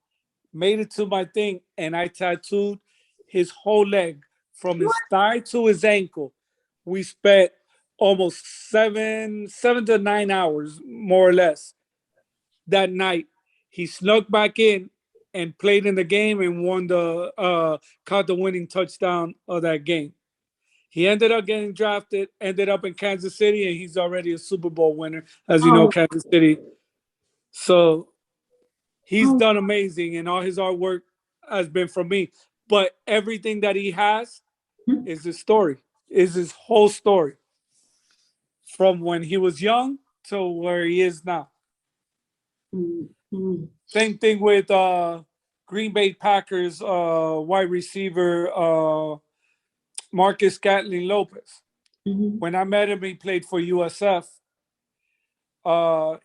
made it to my thing, and I tattooed his whole leg from his thigh to his ankle. We spent almost 7 to 9 hours, more or less, that night. He snuck back in and played in the game and caught the winning touchdown of that game. He ended up getting drafted, ended up in Kansas City, and he's already a Super Bowl winner, as you know, Oh, Kansas City. So he's oh, done amazing, and all his artwork has been from me. But everything that he has is his story, is his whole story from when he was young to where he is now. mm-hmm. Same thing with Green Bay Packers wide receiver Marcus Scantling Lopez. Mm-hmm. When I met him, he played for USF.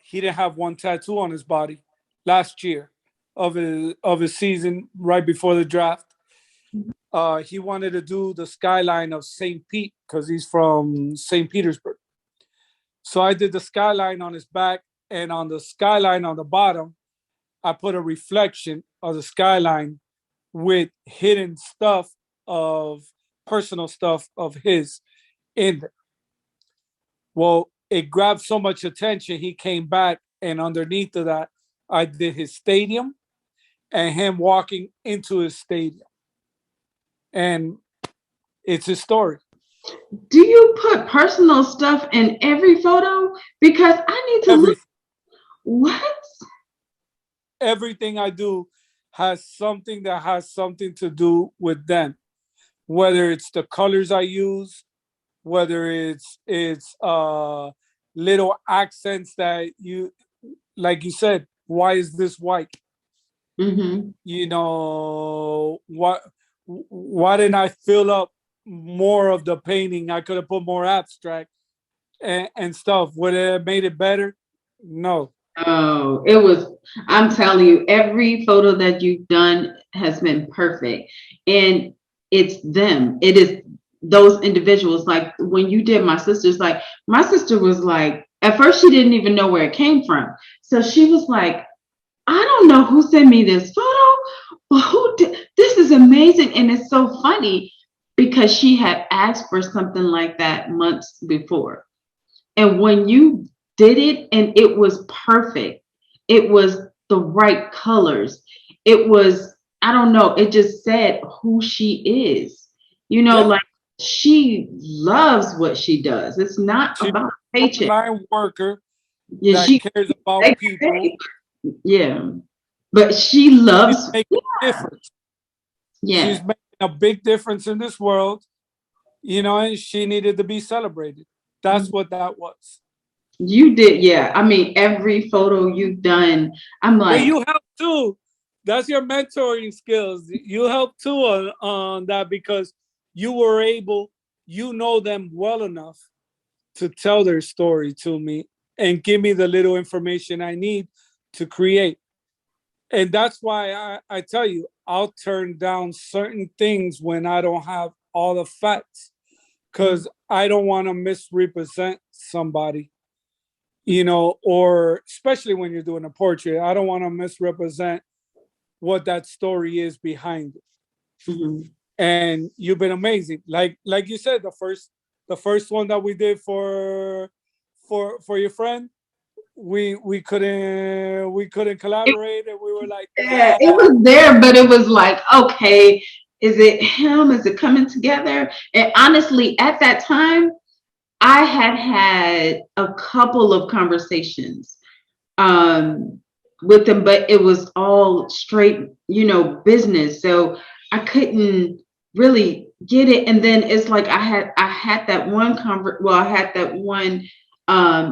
He didn't have one tattoo on his body last year of his season right before the draft. He wanted to do the skyline of St. Pete because he's from St. Petersburg. So I did the skyline on his back, and on the skyline on the bottom, I put a reflection of the skyline with hidden stuff of personal stuff of his in there. Well, it grabbed so much attention, he came back, and underneath of that, I did his stadium and him walking into his stadium. And it's his story. Do you put personal stuff in every photo? Because I need to look. Everything, What? everything I do has something to do with them. Whether it's the colors I use, whether it's little accents that you like you said, why is this white? Mm-hmm. Why didn't I fill up more of the painting? I could have put more abstract and stuff. Would it have made it better? No. Oh, it was, I'm telling you, every photo that you've done has been perfect. And it's them. It is those individuals. Like when you did my sister's, like my sister was like, at first she didn't even know where it came from. So she was like, I don't know who sent me this photo, but who did this is amazing. And it's so funny because she had asked for something like that months before. And when you did it and it was perfect, it was the right colors. It was, I don't know, it just said who she is. Yeah. Like she loves what she does. It's not She's about a paycheck. frontline worker Yeah, that cares about people. yeah. But she She's loves, making a difference. yeah. She's making a big difference in this world, and she needed to be celebrated. That's what that was. You did, yeah. I mean, every photo you've done, I'm But like, you help too. That's your mentoring skills. You help too on that because you were able, you know them well enough to tell their story to me and give me the little information I need to create. And that's why I tell you, I'll turn down certain things when I don't have all the facts because I don't want to misrepresent somebody, or especially when you're doing a portrait, I don't want to misrepresent what that story is behind it. Mhm. And you've been amazing. Like you said, the first one that we did for your friend, we couldn't collaborate, and we were like, Yeah, yeah. it was there, but it was like, okay, is it him? Is it coming together? And honestly, at that time, I had had a couple of conversations um, with them, but it was all straight, business. So I couldn't really get it. And then it's like I had that one I had that one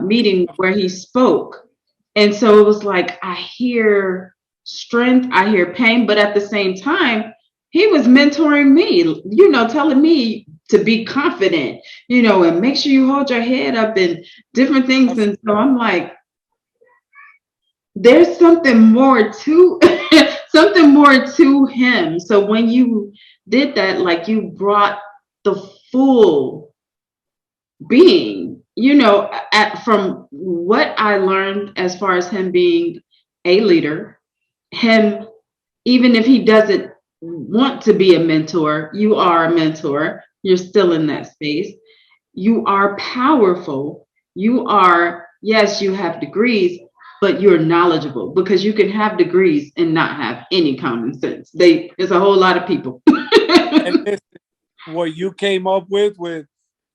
meeting where he spoke, and so it was like I hear strength, I hear pain, but at the same time, he was mentoring me, telling me to be confident, and make sure you hold your head up and different things. And so I'm like, there's something more to something more to him. So when you did that, like you brought the full being, from what I learned as far as him being a leader, him, even if he doesn't want to be a mentor, you are a mentor, you're still in that space. You are powerful. You are, yes, you have degrees, but you're knowledgeable, because you can have degrees and not have any common sense. There's a whole lot of people. And this, what you came up with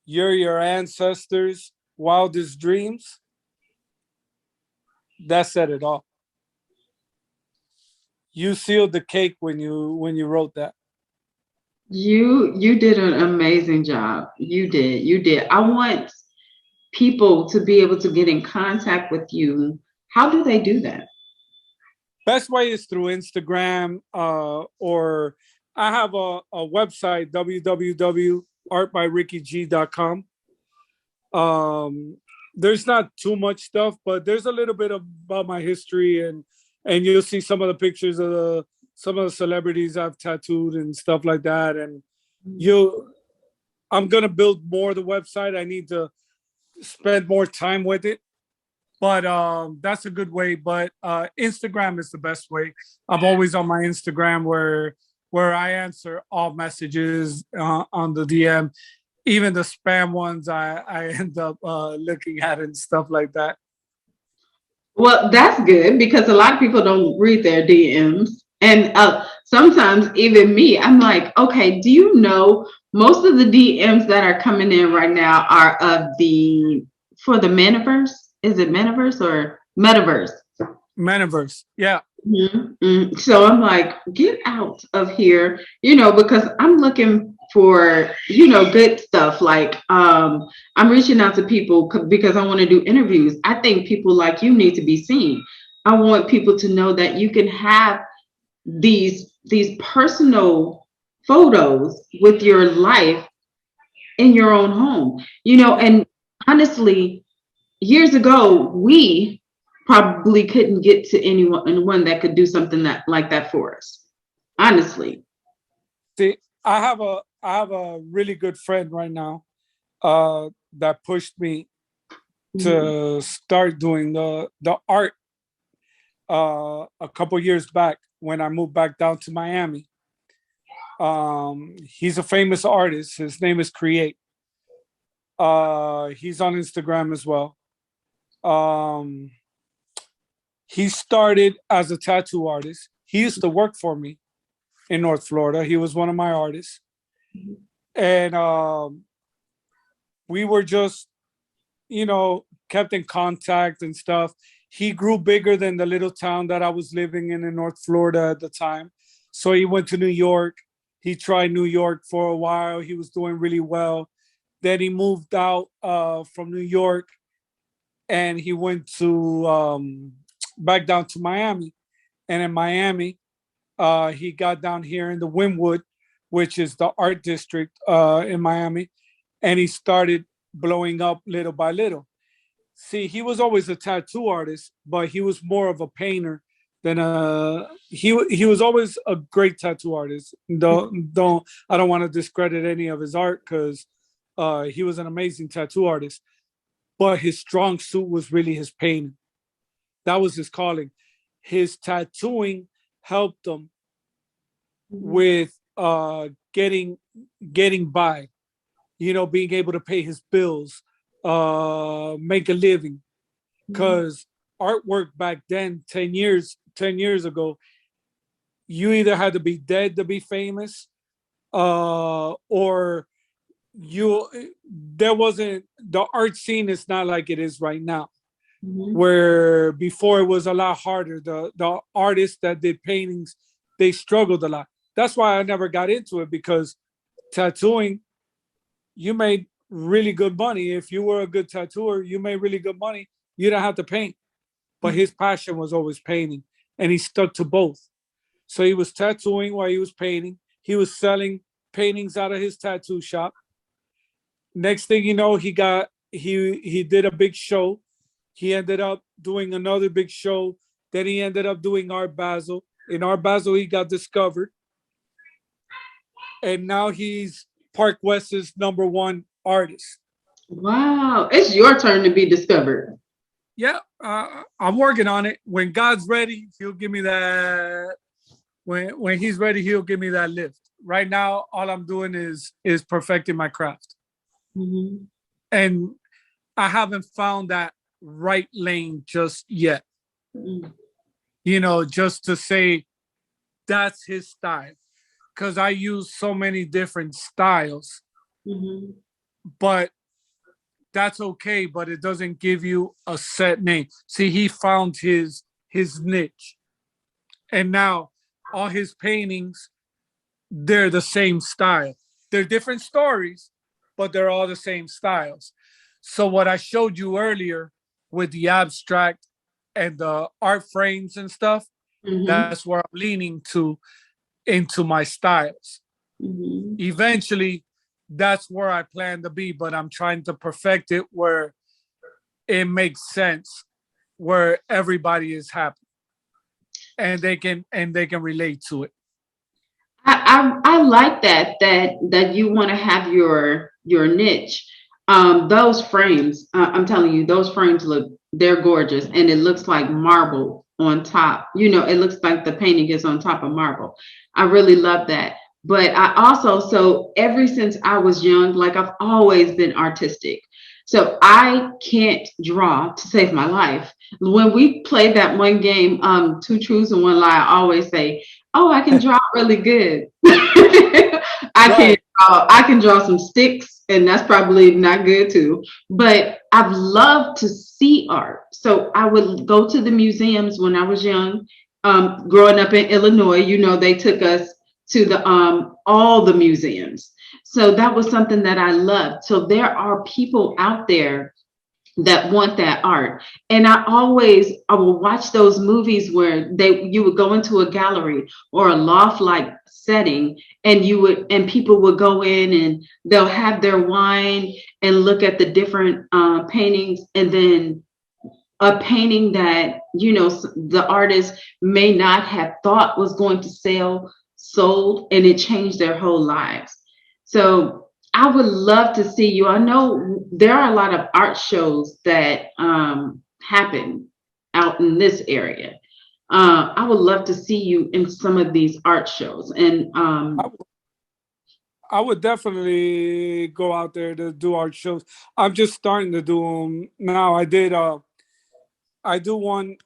your ancestors' wildest dreams, that said it all. You sealed the cake when you wrote that. You did an amazing job. You did. I want people to be able to get in contact with you. How do they do that? Best way is through Instagram, or I have a website, www.artbyrickygg.com. There's not too much stuff, but there's a little bit about my history, and you'll see some of the pictures of some of the celebrities I've tattooed and stuff like that. And you I'm gonna build more of the website. I need to spend more time with it, but that's a good way. But Instagram is the best way. I'm always on my Instagram, where I answer all messages on the DM, even the spam ones. I end up looking at and stuff like that. Well, that's good, because a lot of people don't read their DMs. And sometimes even me, I'm like, okay, do you know most of the DMs that are coming in right now are for the metaverse? Is it metaverse or metaverse? Metaverse, yeah. So I'm like, get out of here, because I'm looking for, good stuff. Like, I'm reaching out to people because I want to do interviews. I think people like you need to be seen. I want people to know that you can have these personal photos with your life in your own home, and honestly, years ago, we probably couldn't get to anyone that could do something like that for us. Honestly. See, I have a really good friend right now that pushed me Mhm. to start doing the art a couple years back when I moved back down to Miami. He's a famous artist. His name is Create. He's on Instagram as well. Um, he started as a tattoo artist. He used to work for me in North Florida. He was one of my artists, and we were just, kept in contact and stuff. He grew bigger than the little town that I was living in North Florida at the time. So he went to New York. He tried New York for a while. He was doing really well. Then he moved out from New York, and he went to back down to Miami. And in Miami, he got down here in the Wynwood, which is the art district in Miami, and he started blowing up little by little. See, he was always a tattoo artist, but he was more of a painter than he was always a great tattoo artist. Don't I don't want to discredit any of his art, because He was an amazing tattoo artist, but his strong suit was really his painting. That was his calling. His tattooing helped him Mhm. with getting by, being able to pay his bills, make a living. Mhm. Because artwork back then, 10 years ago, you either had to be dead to be famous, or you there wasn't the art scene is not like it is right now, Mhm. where before it was a lot harder. The artists that did paintings, they struggled a lot. That's why I never got into it, because tattooing, you made really good money. If you were a good tattooer, you made really good money. You don't have to paint. But his passion was always painting, and he stuck to both. So he was tattooing while he was painting. He was selling paintings out of his tattoo shop. Next thing you know, he did a big show. He ended up doing another big show. Then he ended up doing Art Basel. In Art Basel, he got discovered, and now he's Park West's #1 artist. Wow, it's your turn to be discovered. Yeah, I'm working on it. When God's ready, he'll give me that. When he's ready, he'll give me that lift. Right now, all I'm doing is perfecting my craft, Mhm. and I haven't found that right lane just yet. Mhm. Just to say that's his style, because I use so many different styles, Mhm. but that's okay. But it doesn't give you a set name. See, he found his niche, and now all his paintings, they're the same style. They're different stories, but they're all the same styles. So what I showed you earlier with the abstract and the art frames and stuff, Mhm. that's where I'm leaning to into my styles. Mhm. Eventually, that's where I plan to be, but I'm trying to perfect it where it makes sense, where everybody is happy and they can relate to it. I like that you want to have your niche. Those frames, I'm telling you, those frames they're gorgeous, and it looks like marble on top. It looks like the painting is on top of marble. I really love that. But I also, so ever since I was young, like I've always been artistic. So I can't draw to save my life. When we play that one game, Two Truths and One Lie, I always say, oh, I can draw really good. Right. I can draw some sticks, and that's probably not good too. But I've loved to see art. So I would go to the museums when I was young. Growing up in Illinois, they took us to the all the museums. So that was something that I loved. So there are people out there that want that art. And I will watch those movies where you would go into a gallery or a loft like setting, and people would go in and they'll have their wine and look at the different paintings, and then a painting that the artist may not have thought was going to sell sold, and it changed their whole lives. So I would love to see you. I know there are a lot of art shows that happen out in this area. I would love to see you in some of these art shows. And I, I would definitely go out there to do art shows. I'm just starting to do them now. I do one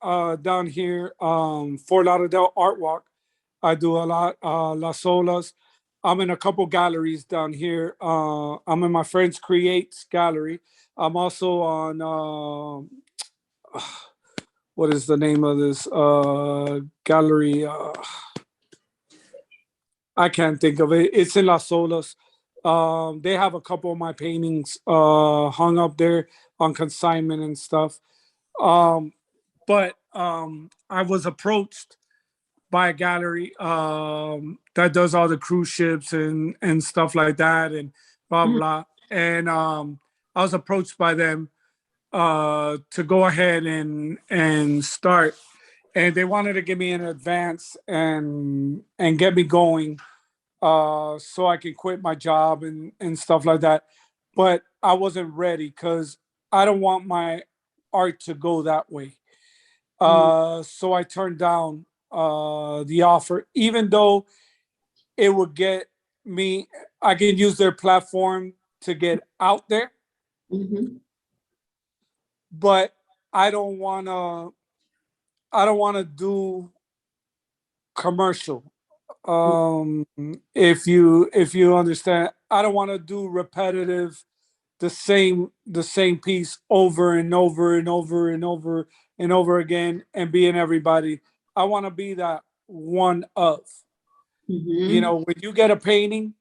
down here, Fort Lauderdale Art Walk. I do a lot, Las Olas. I'm in a couple galleries down here. I'm in my friend's Creates gallery. I'm also on what is the name of this gallery? I can't think of it. It's in Las Olas. They have a couple of my paintings hung up there on consignment and stuff. Um, but I was approached by a gallery that does all the cruise ships and stuff like that, and blah blah. And I was approached by them to go ahead and start, and they wanted to give me an advance and get me going, so I can quit my job and stuff like that. but I wasn't ready because I don't want my art to go that way. Mm, So I turned down the offer, even though it would get me, I can use their platform to get out there, mhm, but I don't want to, I don't want to do commercial. Um, if you understand, I don't want to do repetitive, the same piece over and over and over and over and over again and being everybody. I want to be that one of. You mhm. know, when you get a painting,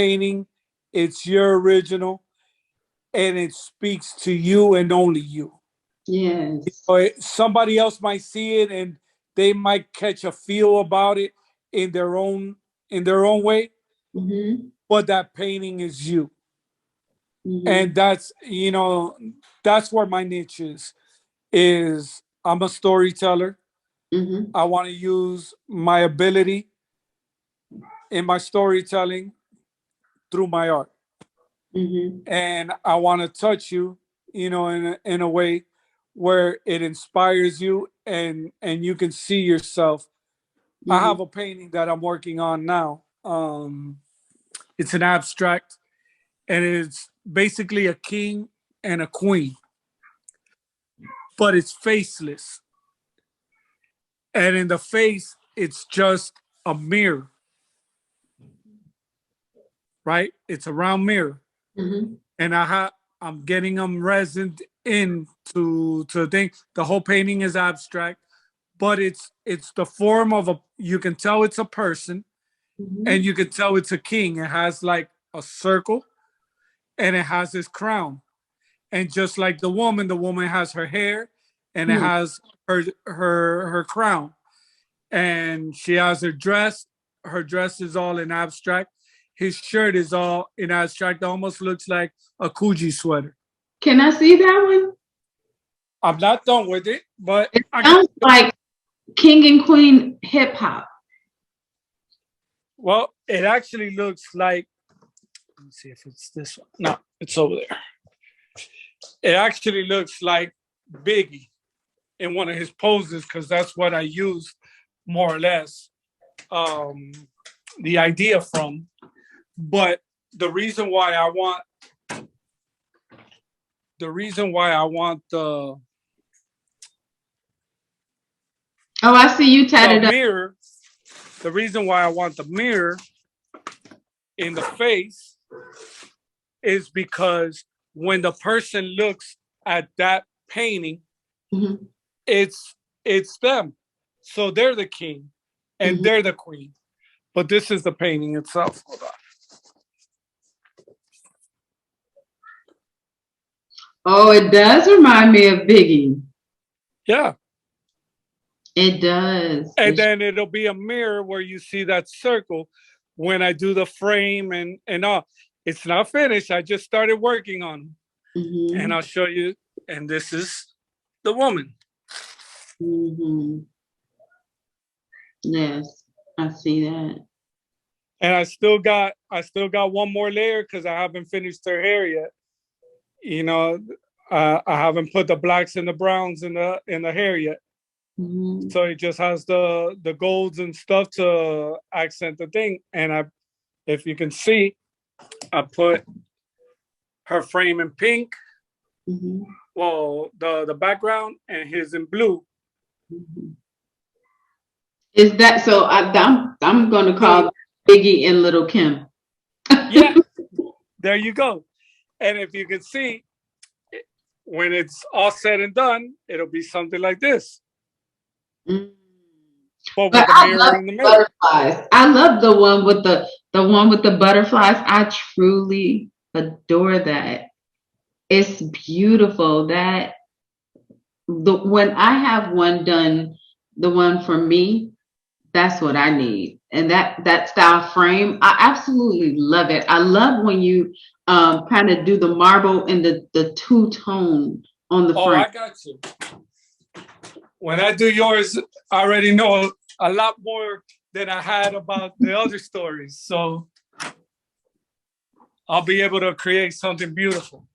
painting, it's your original, and it speaks to you and only you. Yes. Or somebody else might see it and they might catch a feel about it in their own way, Mhm, but that painting is you. And mhm, that's, that's where my niche is I'm a storyteller. mhm, I want to use my ability in my storytelling through my art. mhm, And I want to touch you, in a way where it inspires you and you can see yourself. I mhm. have a painting that I'm working on now. It's an abstract, and it's basically a king and a queen, but it's faceless. And in the face, it's just a mirror, right? It's a round mirror, Mhm. and I'm getting them resined in to the thing. The whole painting is abstract, but it's the form of a. You can tell it's a person, and Mhm. you can tell it's a king. It has like a circle, and it has this crown. And just like the woman has her hair, and it Hmm. has her crown, and she has her dress. Her dress is all in abstract. His shirt is all in abstract. It almost looks like a Coogee sweater. Can I see that one? I'm not done with it, but It I can. sounds like King and Queen hip hop. Well, it actually looks like. Let me see if it's this one. No, it's over there. It actually looks like Biggie in one of his poses because that's what I used more or less um, the idea from. But the reason why I want the Oh, I see you tatted up. mirror, the reason why I want the mirror in the face is because when the person looks at that painting, Mhm, it's them. So they're the king and mhm. they're the queen. But this is the painting itself. Hold on. Oh, it does remind me of Biggie. Yeah. It does. And then it'll be a mirror where you see that circle when I do the frame and all. It's not finished. I just started working on them. And Mhm, I'll show you. And this is the woman. mhm. Yes, I see that. And I still got one more layer because I haven't finished her hair yet. You know, I haven't put the blacks and the browns in the hair yet. Mhm, So it just has the golds and stuff to accent the thing. And if you can see, I put her frame in pink. mhm, Well, the background and his in blue. mhm. Is that so? I'm going to So call Biggie and Little Kim. yeah, there you go. And if you can see, when it's all said and done, it'll be something like this, Mm. but But with the I mirror love in the middle. butterflies. I love the one with the butterflies. I truly adore that. It's beautiful. That the when I have one done, the one for me, that's what I need. And that style frame, I absolutely love it. I love when you kind of do the marble and the two tone on the Oh, frame. I got you. When I do yours, I already know a lot more than I had about the other stories. So I'll be able to create something beautiful.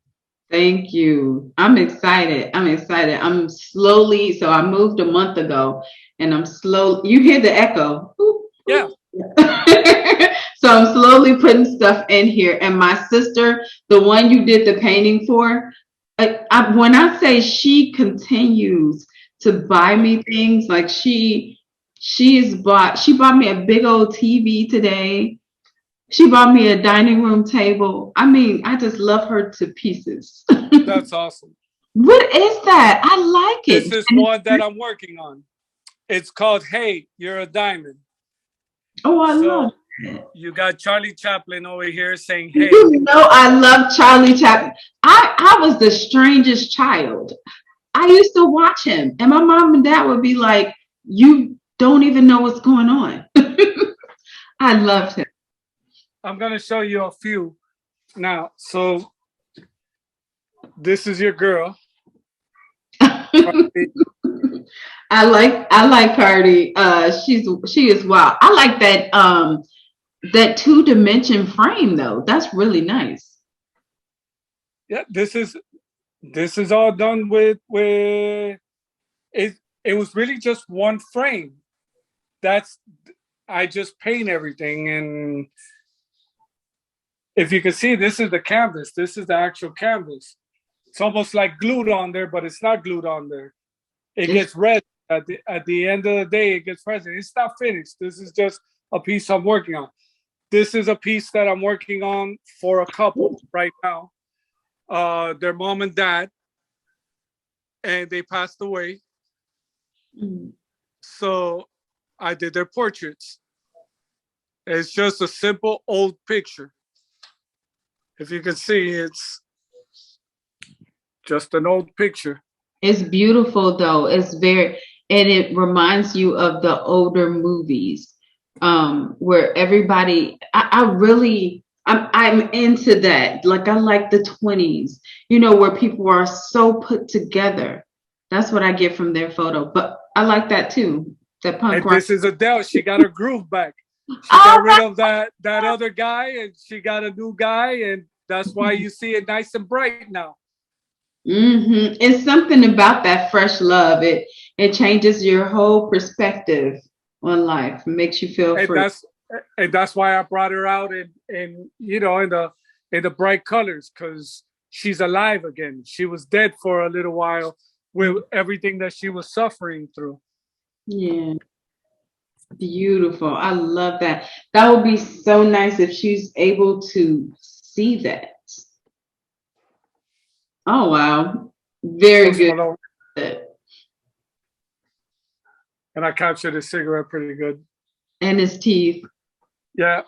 Thank you. I'm excited. I'm excited. I'm slowly, so I moved a month ago and I'm slow. You hear the echo. Boop, Yeah. boop. So I'm slowly putting stuff in here. And my sister, the one you did the painting for, when I say she continues to buy me things, like she bought me a big old TV today. She bought me a dining room table. I mean, I just love her to pieces. That's awesome. What is that? I like This it. is one that I'm working on. It's called Hey, You're a Diamond. Oh, I love So it. you got Charlie Chaplin over here saying, hey. You know, I love Charlie Chaplin. I was the strangest child. I used to watch him, and my mom and dad would be like, "You don't even know what's going on." I loved him. I'm going to show you a few now. So this is your girl. I like Cardi. She is wild. I like that 2-dimension frame though. That's really nice. Yeah, this is all done with it. It was really just one frame. That's I just paint everything, and if you can see, this is the canvas. This is the actual canvas. It's almost like glued on there, but it's not glued on there. It gets red at the end of the day. It gets resin. It's not finished. This is just a piece I'm working on. This is a piece that I'm working on for a couple right now. Their mom and dad, and they passed away. So I did their portraits. It's just a simple old picture. If you can see, it's just an old picture. It's beautiful though. It's very, and it reminds you of the older movies, where everybody. I'm into that. Like I like the 20s, where people are so put together. That's what I get from their photo. But I like that too. That punk And rock. this is Adele. She got her groove back. She Oh, got rid of that other guy, and she got a new guy, and that's why you see it nice and bright now. It's something about that fresh love. It changes your whole perspective on life. It makes you feel And free. that's why I brought her out in in the bright colors, because she's alive again. She was dead for a little while with everything that she was suffering through. Yeah, beautiful. I love that. That would be so nice if she's able to see that. Oh wow, very good. And I captured his cigarette pretty good. And his teeth. Yeah.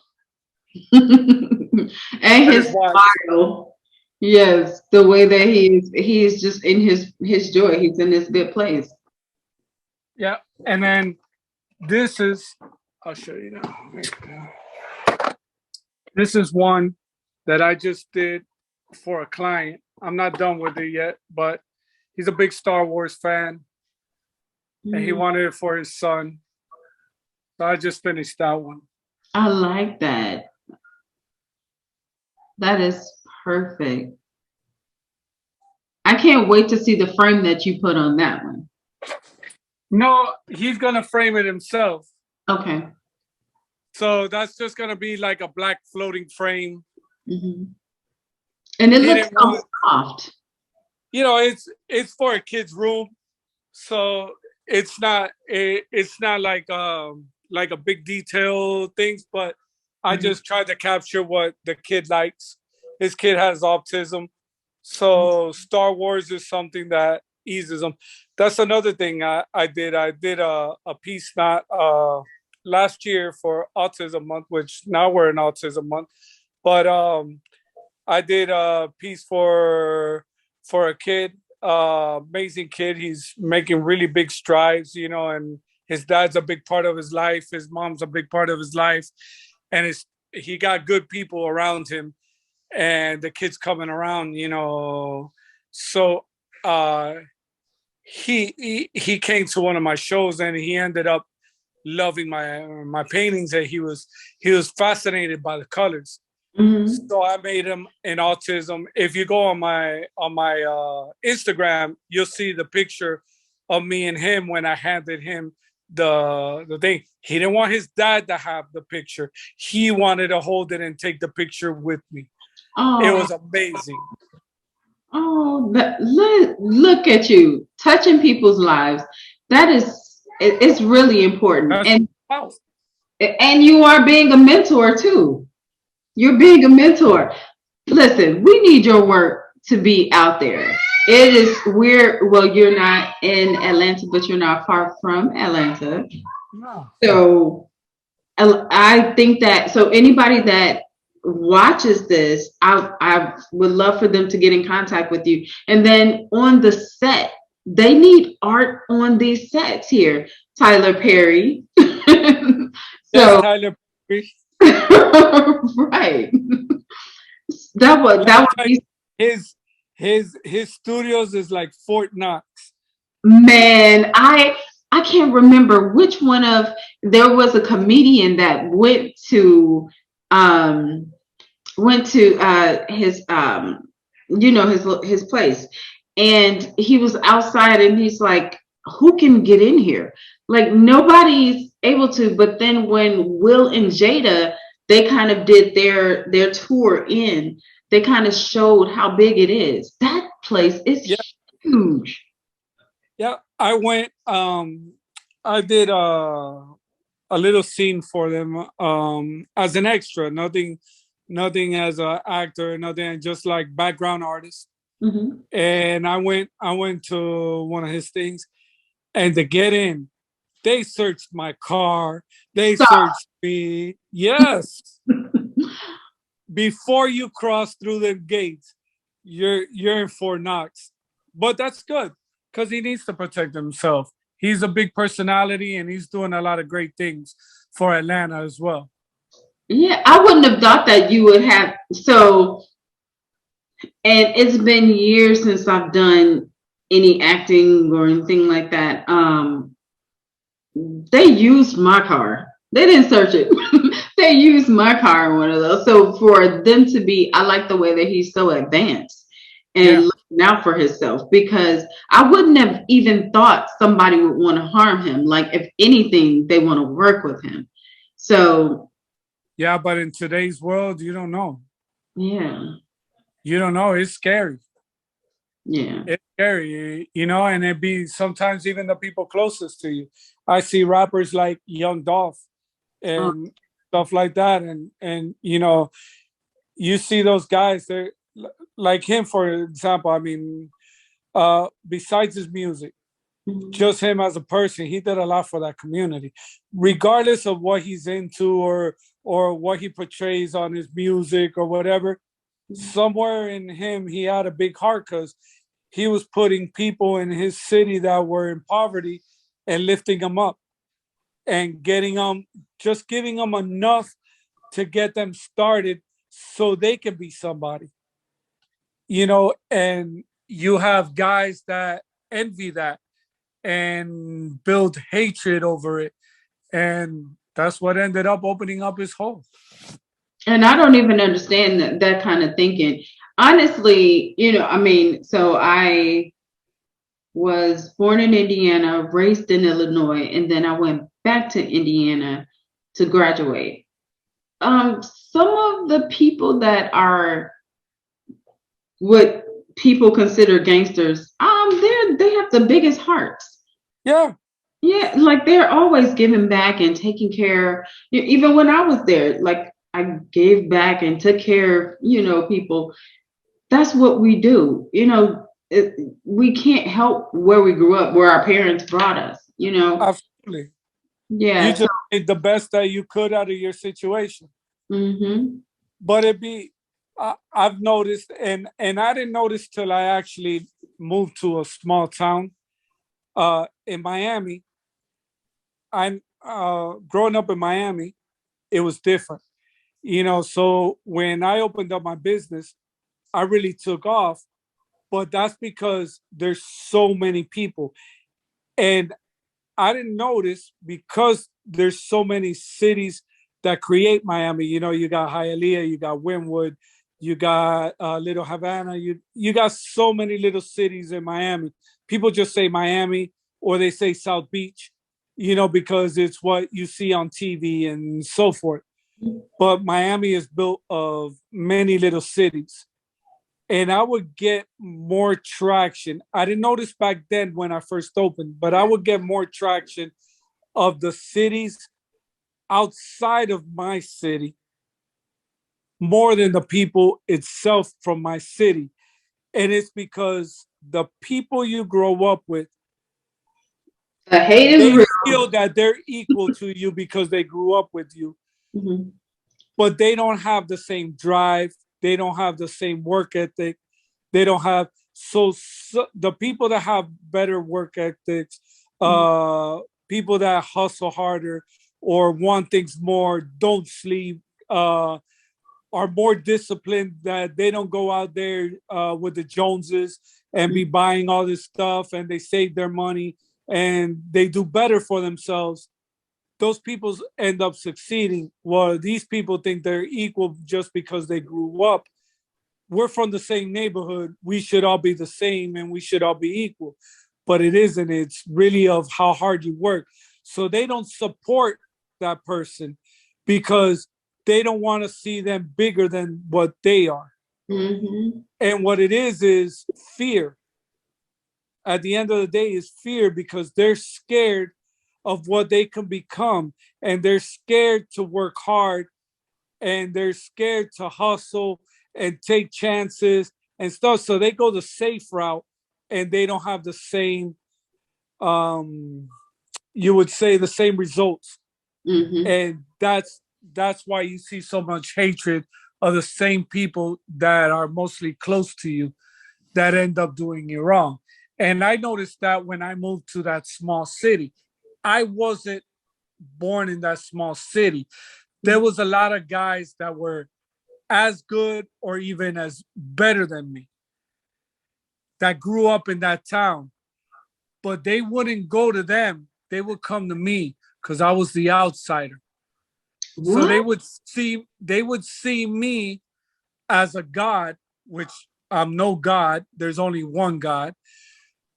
And his smile. Yes, the way that he is just in his joy. He's in this good place. Yeah. And then this is, I'll show you now. This is one that I just did for a client. I'm not done with it yet, but he's a big Star Wars fan, and he wanted it for his son. So I just finished that one. I like that. That is perfect. I can't wait to see the frame that you put on that one. No, he's gonna frame it himself. Okay. So that's just gonna be like a black floating frame. Mm-hmm. And it looks so soft. It's for a kid's room, so it's not like a big detail things, but I just tried to capture what the kid likes. His kid has autism, so Star Wars is something that eases him. That's another thing I did. I did a piece not last year for Autism Month, which now we're in Autism Month, but I did a piece for a kid, amazing kid. He's making really big strides, and his dad's a big part of his life. His mom's a big part of his life, and he got good people around him, and the kid's coming around, So he came to one of my shows, and he ended up loving my paintings. And he was fascinated by the colors. Mhm. So I made him an autism. If you go on my Instagram, you'll see the picture of me and him when I handed him the thing. He didn't want his dad to have the picture. He wanted to hold it and take the picture with me. It Oh, was amazing. oh, look at you touching people's lives. That is, it's really important, That's wow. and you are being a mentor too. You're being a mentor. Listen, we need your work to be out there. It is we're well, you're not in Atlanta, but you're not far from Atlanta. No. So I think that so anybody that watches this, I would love for them to get in contact with you. And then on the set, they need art on these sets here, Tyler Perry. Yes, So Tyler Perry. right. Let That me would tell you, be his studios is like Fort Knox. man, I can't remember which one of there was a comedian that um went to his his place, and he was outside and he's like, who can get in here? Like nobody's able to. But then when Will and Jada, they kind of did their tour in, they kind of showed how big it is. That place Yeah, is huge. yeah. I went. I did a little scene for them as an extra. Nothing as an actor. Nothing. Just like background artist. Mhm. And I went to one of his things, and to get in, they searched my car. They Stop. searched me. Yes, before you cross through the gates, you're in Fort Knox. But that's good because he needs to protect himself. He's a big personality and he's doing a lot of great things for Atlanta as well. Yeah, I wouldn't have thought that you would have. So, and it's been years since I've done any acting or anything like that. They used my car. They didn't search it. They used my car in one of those. So for them to be, I like the way that he's so advanced and Yeah, looking out for himself, because I wouldn't have even thought somebody would want to harm him. Like if anything, they want to work with him. So yeah, but in today's world, you don't know. yeah, You don't know. It's scary. yeah. It's scary, and it be sometimes even the people closest to you. I see rappers like Young Dolph Oh, and stuff like that, and you see those guys. They're like him, for example. I mean, besides his music, mhm. just him as a person, he did a lot for that community, regardless of what he's into or what he portrays on his music or whatever. Somewhere in him, he had a big heart because he was putting people in his city that were in poverty and lifting them up and getting them, just giving them enough to get them started so they can be somebody, and you have guys that envy that and build hatred over it. And that's what ended up opening up his hole. And I don't even understand that kind of thinking. Honestly, I mean, so I was born in Indiana, raised in Illinois, and then I went back to Indiana to graduate. Some of the people that are what people consider gangsters, they have the biggest hearts. Yeah. Yeah, like they're always giving back and taking care. Even when I was there, like I gave back and took care of, people. That's what we do. We can't help where we grew up, where our parents brought us. Absolutely. You Yeah. So, just made the best that you could out of your situation. hmm But I've noticed, and I didn't notice till I actually moved to a small town in Miami. I'm growing up in Miami, it was different. So when I opened up my business, I really took off, but that's because there's so many people. And I didn't notice because there's so many cities that create Miami. You know, you got Hialeah, you got Wynwood, you got Little Havana. You got so many little cities in Miami. People just say Miami or they say South Beach, you know, because it's what you see on TV and so forth. But Miami is built of many little cities. And I would get more traction. I didn't notice back then when I first opened, but I would get more traction of the cities outside of my city more than the people itself from my city. And it's because the people you grow up with, The hate is they real. feel that they're equal to you because they grew up with you, Mhm. but they don't have the same drive. They don't have the same work ethic. They don't have so the people that have better work ethics, uh, people that hustle harder or want things more, don't sleep, are more disciplined, that they don't go out there with the Joneses and be buying all this stuff, and they save their money and they do better for themselves. Those people end up succeeding. Well, these people think they're equal just because they grew up. We're from the same neighborhood. We should all be the same and we should all be equal. But it isn't. It's really of how hard you work. So they don't support that person because they don't want to see them bigger than what they are. Mhm. And what it is fear. At the end of the day, is fear because they're scared of what they can become, and they're scared to work hard, and they're scared to hustle and take chances and stuff. So they go the safe route, and they don't have the same, you would say, the same results. Mhm. And that's why you see so much hatred of the same people that are mostly close to you that end up doing you wrong. And I noticed that when I moved to that small city. I wasn't born in that small city. There was a lot of guys that were as good or even as better than me that grew up in that town, but they wouldn't go to them. They would come to me because I was the outsider. So What? they would see me as a god, which I'm no god. There's only one God.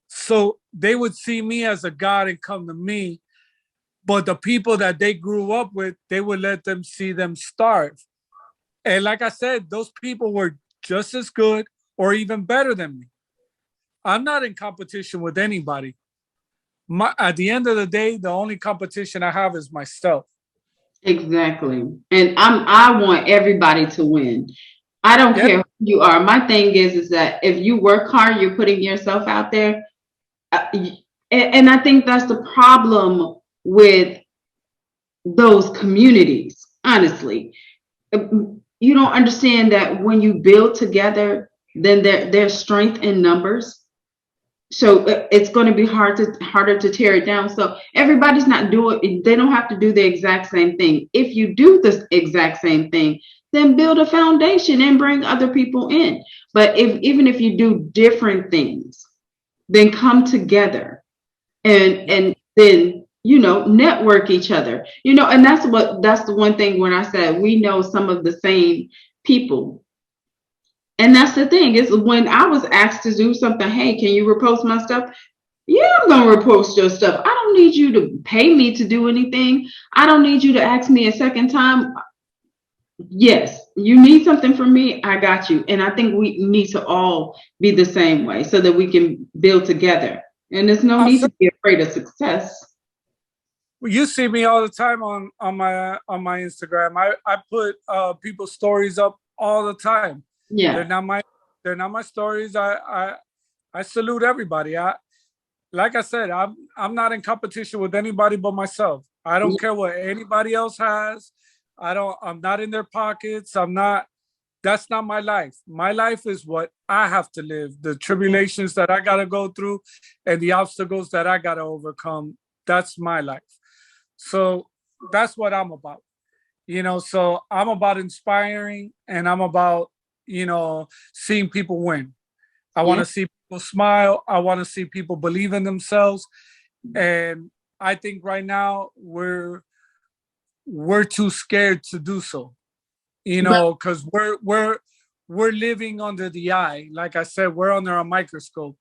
So they would see me as a god and come to me. But the people that they grew up with, they would let them see them starve. And like I said, those people were just as good or even better than me. I'm not in competition with anybody. At the end of the day, the only competition I have is myself. Exactly. And I want everybody to win. I don't Yeah. care who you are. My thing is that if you work hard, you're putting yourself out there. And I think that's the problem with those communities, honestly. You don't understand that when you build together, then there's strength in numbers. So it's going to be harder to tear it down. So everybody's not doing, they don't have to do the exact same thing. If you do the exact same thing, then build a foundation and bring other people in. But if even if you do different things, then come together and then network each other. And that's the one thing when I said we know some of the same people. And that's the thing is when I was asked to do something, hey, can you repost my stuff? Yeah, I'm gonna repost your stuff. I don't need you to pay me to do anything. I don't need you to ask me a second time. Yes, you need something from me, I got you. And I think we need to all be the same way so that we can build together. And there's no I need said, to be afraid of success. you see me all the time on my Instagram. I put people's stories up all the time. They're Yeah. not my they're not my stories. I salute everybody. Like I said, I'm not in competition with anybody but myself. I don't care what anybody else has. I'm not in their pockets. That's not my life. My life is what I have to live. The tribulations that I gotta go through and the obstacles that I gotta overcome. That's my life. So that's what I'm about. So I'm about inspiring and I'm about, seeing people win. I want Yeah. to see people smile. I want to see people believe in themselves. And I think right now we're too scared to do so, But because we're living under the eye. Like I said, we're under a microscope.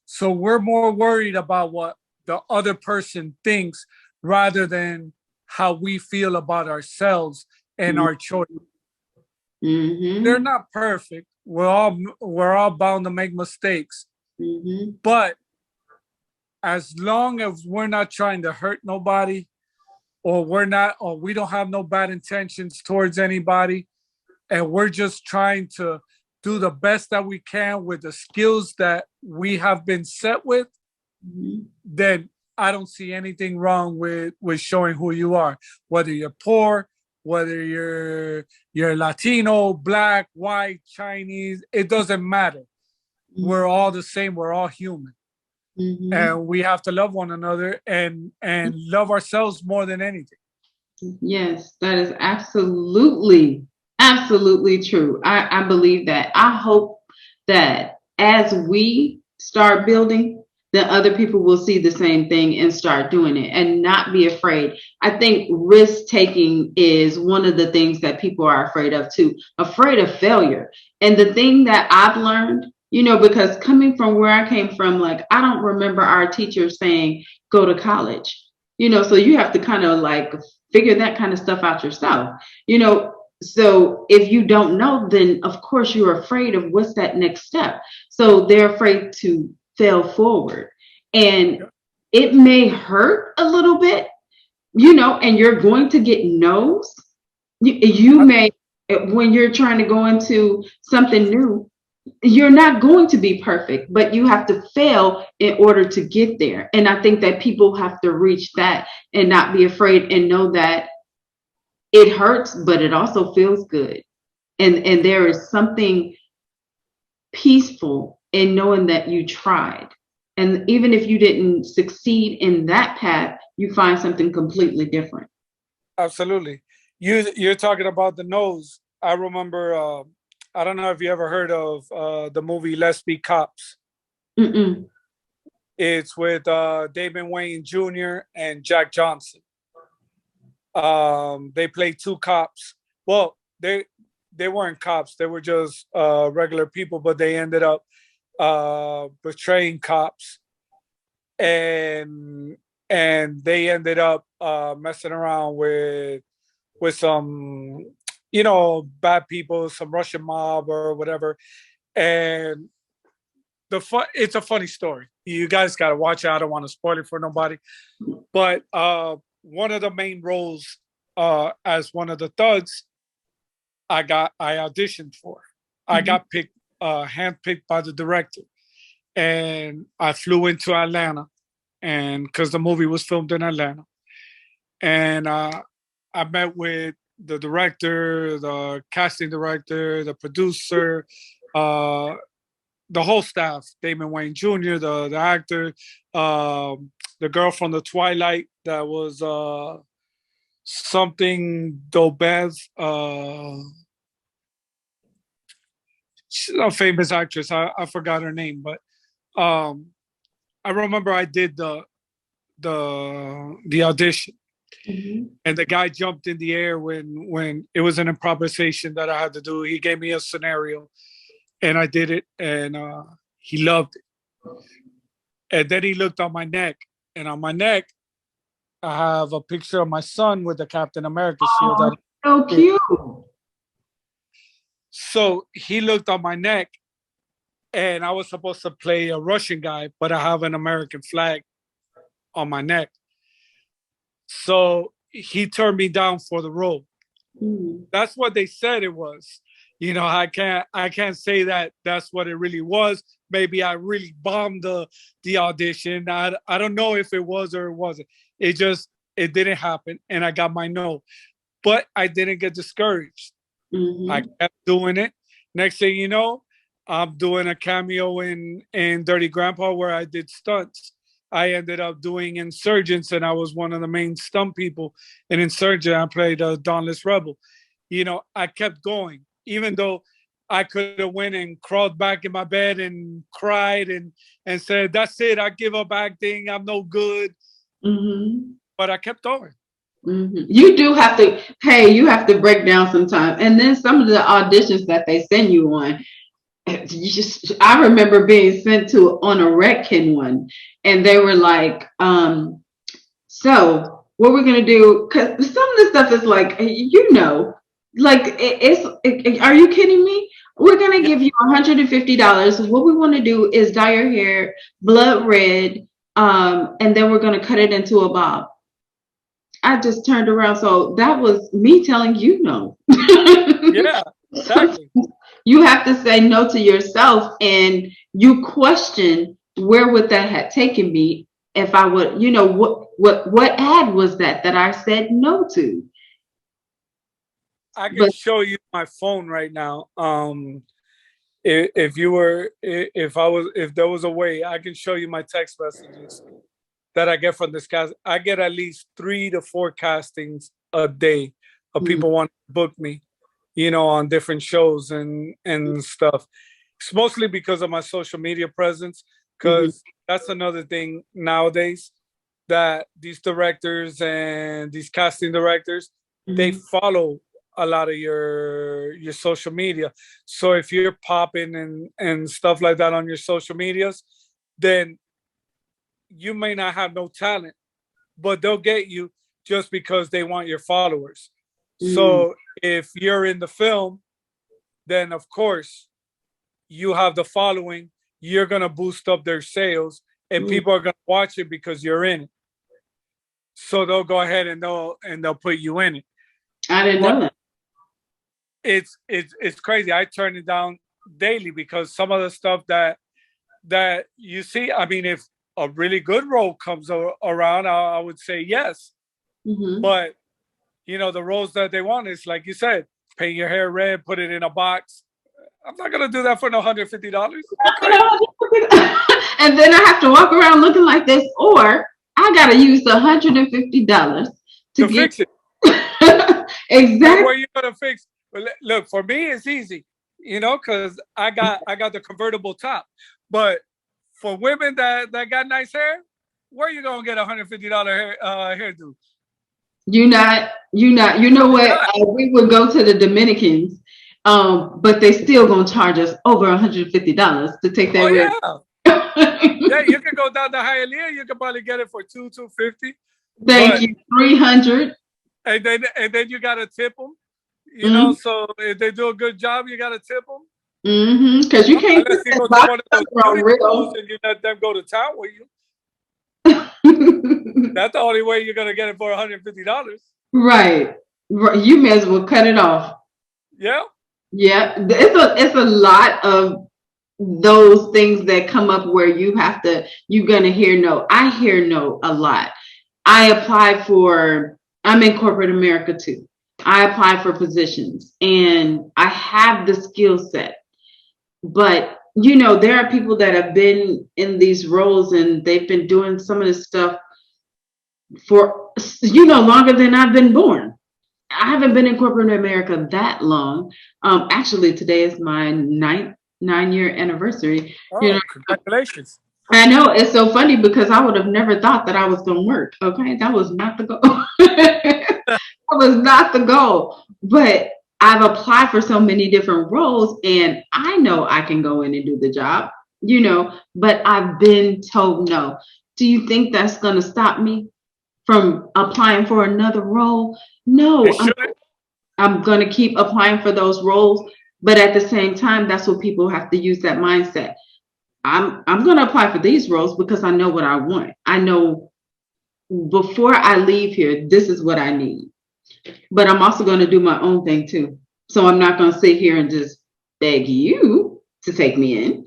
So we're more worried about what the other person thinks rather than how we feel about ourselves and our choice. They're mm-hmm, not perfect. We're all bound to make mistakes. mm-hmm, But as long as we're not trying to hurt nobody, or we don't have no bad intentions towards anybody, and we're just trying to do the best that we can with the skills that we have been set with, mm-hmm. then I don't see anything wrong with showing who you are, whether you're poor, whether you're Latino, black, white, Chinese, it doesn't matter. We're all the same. We're all human, Mm-hmm. and we have to love one another and love ourselves more than anything. Yes, that is absolutely, absolutely true. I believe that. I hope that as we start building, that other people will see the same thing and start doing it and not be afraid. I think risk taking is one of the things that people are afraid of too, afraid of failure. And the thing that I've learned, because coming from where I came from, like, I don't remember our teacher saying, go to college. So you have to kind of like figure that kind of stuff out yourself. So if you don't know, then of course you're afraid of what's that next step. So they're afraid to fail forward. And it may hurt a little bit, and you're going to get no's. You may, when you're trying to go into something new, you're not going to be perfect, but you have to fail in order to get there. And I think that people have to reach that and not be afraid and know that it hurts, but it also feels good. And there is something peaceful in knowing that you tried. And even if you didn't succeed in that path, you find something completely different. Absolutely. You're talking about the nose. I remember. I don't know if you ever heard of the movie Let's Be Cops. Mm-mm. It's with Damon Wayne Jr. and Jack Johnson. They play two cops. Well, they weren't cops. They were just regular people, but they ended up betraying cops, and they ended up messing around with some bad people, some Russian mob or whatever. And it's a funny story. You guys got to watch it. I don't want to spoil it for nobody. But one of the main roles as one of the thugs, I auditioned for. I Mm-hmm. got picked, handpicked by the director, and I flew into Atlanta, and because the movie was filmed in Atlanta, and I met with the director, the casting director, the producer, uh, the whole staff, Damon Wayne Jr., the actor, the girl from the Twilight that was something Dobez, she's a famous actress. I forgot her name, but um, I remember I did the audition, Mm-hmm. and the guy jumped in the air when it was an improvisation that I had to do. He gave me a scenario, and I did it, and he loved it. And then he looked on my neck, and on my neck, I have a picture of my son with the Captain America shield. Oh, so cute. So he looked on my neck, and I was supposed to play a Russian guy, but I have an American flag on my neck. So he turned me down for the role. Mm-hmm. That's what they said it was. I can't say that that's what it really was. Maybe I really bombed the audition. I don't know if it was or it wasn't. It didn't happen, and I got my no. But I didn't get discouraged. I Mm-hmm. kept doing it. Next thing you know, I'm doing a cameo in Dirty Grandpa where I did stunts. I ended up doing Insurgents, and I was one of the main stunt people in Insurgent. I played a Dauntless Rebel. I kept going, even though I could have went and crawled back in my bed and cried and said, "That's it. I give up acting. I'm no good." Mm-hmm. But I kept going. You do have to, hey, you have to break down sometimes. And then some of the auditions that they send you on, I remember being sent to on a Redken one, and they were like, so what we're gonna do? Because some of the stuff is like, like are you kidding me? We're gonna Yeah, give you $150. What we want to do is dye your hair blood red, and then we're gonna cut it into a bob. I just turned around, so that was me telling you no. yeah, exactly. You have to say no to yourself, and you question where would that have taken me if I would, what ad was that I said no to. I can But show you my phone right now. If you were, if I was, if there was a way, I can show you my text messages that I get from this cast. I get at least 3 to 4 castings a day of mm, people want to book me, on different shows and stuff. It's mostly because of my social media presence, mhm, because that's another thing nowadays, that these directors and these casting directors, they mhm, follow a lot of your social media. So if you're popping and stuff like that on your social medias, then you may not have no talent, but they'll get you just because they want your followers. mm, So if you're in the film, then of course you have the following, you're going to boost up their sales, and mm. people are going to watch it because you're in it. So they'll go ahead and they'll put you in it. I didn't But know that. it's crazy. I turn it down daily because some of the stuff that you see, I mean, if a really good role comes around, I would say yes. Mhm. But the roles that they want is like you said, paint your hair red, put it in a box. I'm not gonna do that for no $150. You crazy? And then I have to walk around looking like this, or I gotta use the $150 to To get fix it. And exactly. where you gonna fix? Well, look, for me, it's easy, because I got the convertible top. But for women that got nice hair, where you gonna get $150 hairdo? You know You're what? not. We would go to the Dominicans, but they still gonna charge us over $150 to take Oh their red. yeah, yeah. You can go down to Hialeah. You can probably get it for 250. Thank But you, 300. and then you gotta tip them. Mm-hmm. So if they do a good job, you gotta tip them. Because you can't put Unless you that go to box one of those cover beauty on schools real. and you let them go to town with you. That's the only way you're gonna get it for $150. Right. Right. You may as well cut it off. Yeah. Yeah, it's a lot of those things that come up where you're gonna hear no. I hear no a lot. I apply for I'm in corporate America too. I apply for positions and I have the skill set, but there are people that have been in these roles and they've been doing some of this stuff for longer than I've been born. I haven't been in corporate America that long. Actually, today is my 9-year anniversary. Oh, congratulations. I know it's so funny because I would have never thought that I was going to work. Okay, that was not the goal. That was not the goal. But I've applied for so many different roles, and I know I can go in and do the job. But I've been told no. Do you think that's going to stop me from applying for another role? It No, shouldn't. I'm going to keep applying for those roles, but at the same time, that's what people have to use that mindset. I'm going to apply for these roles because I know what I want. I know before I leave here, this is what I need. But I'm also going to do my own thing too. So I'm not going to sit here and just beg you to take me in.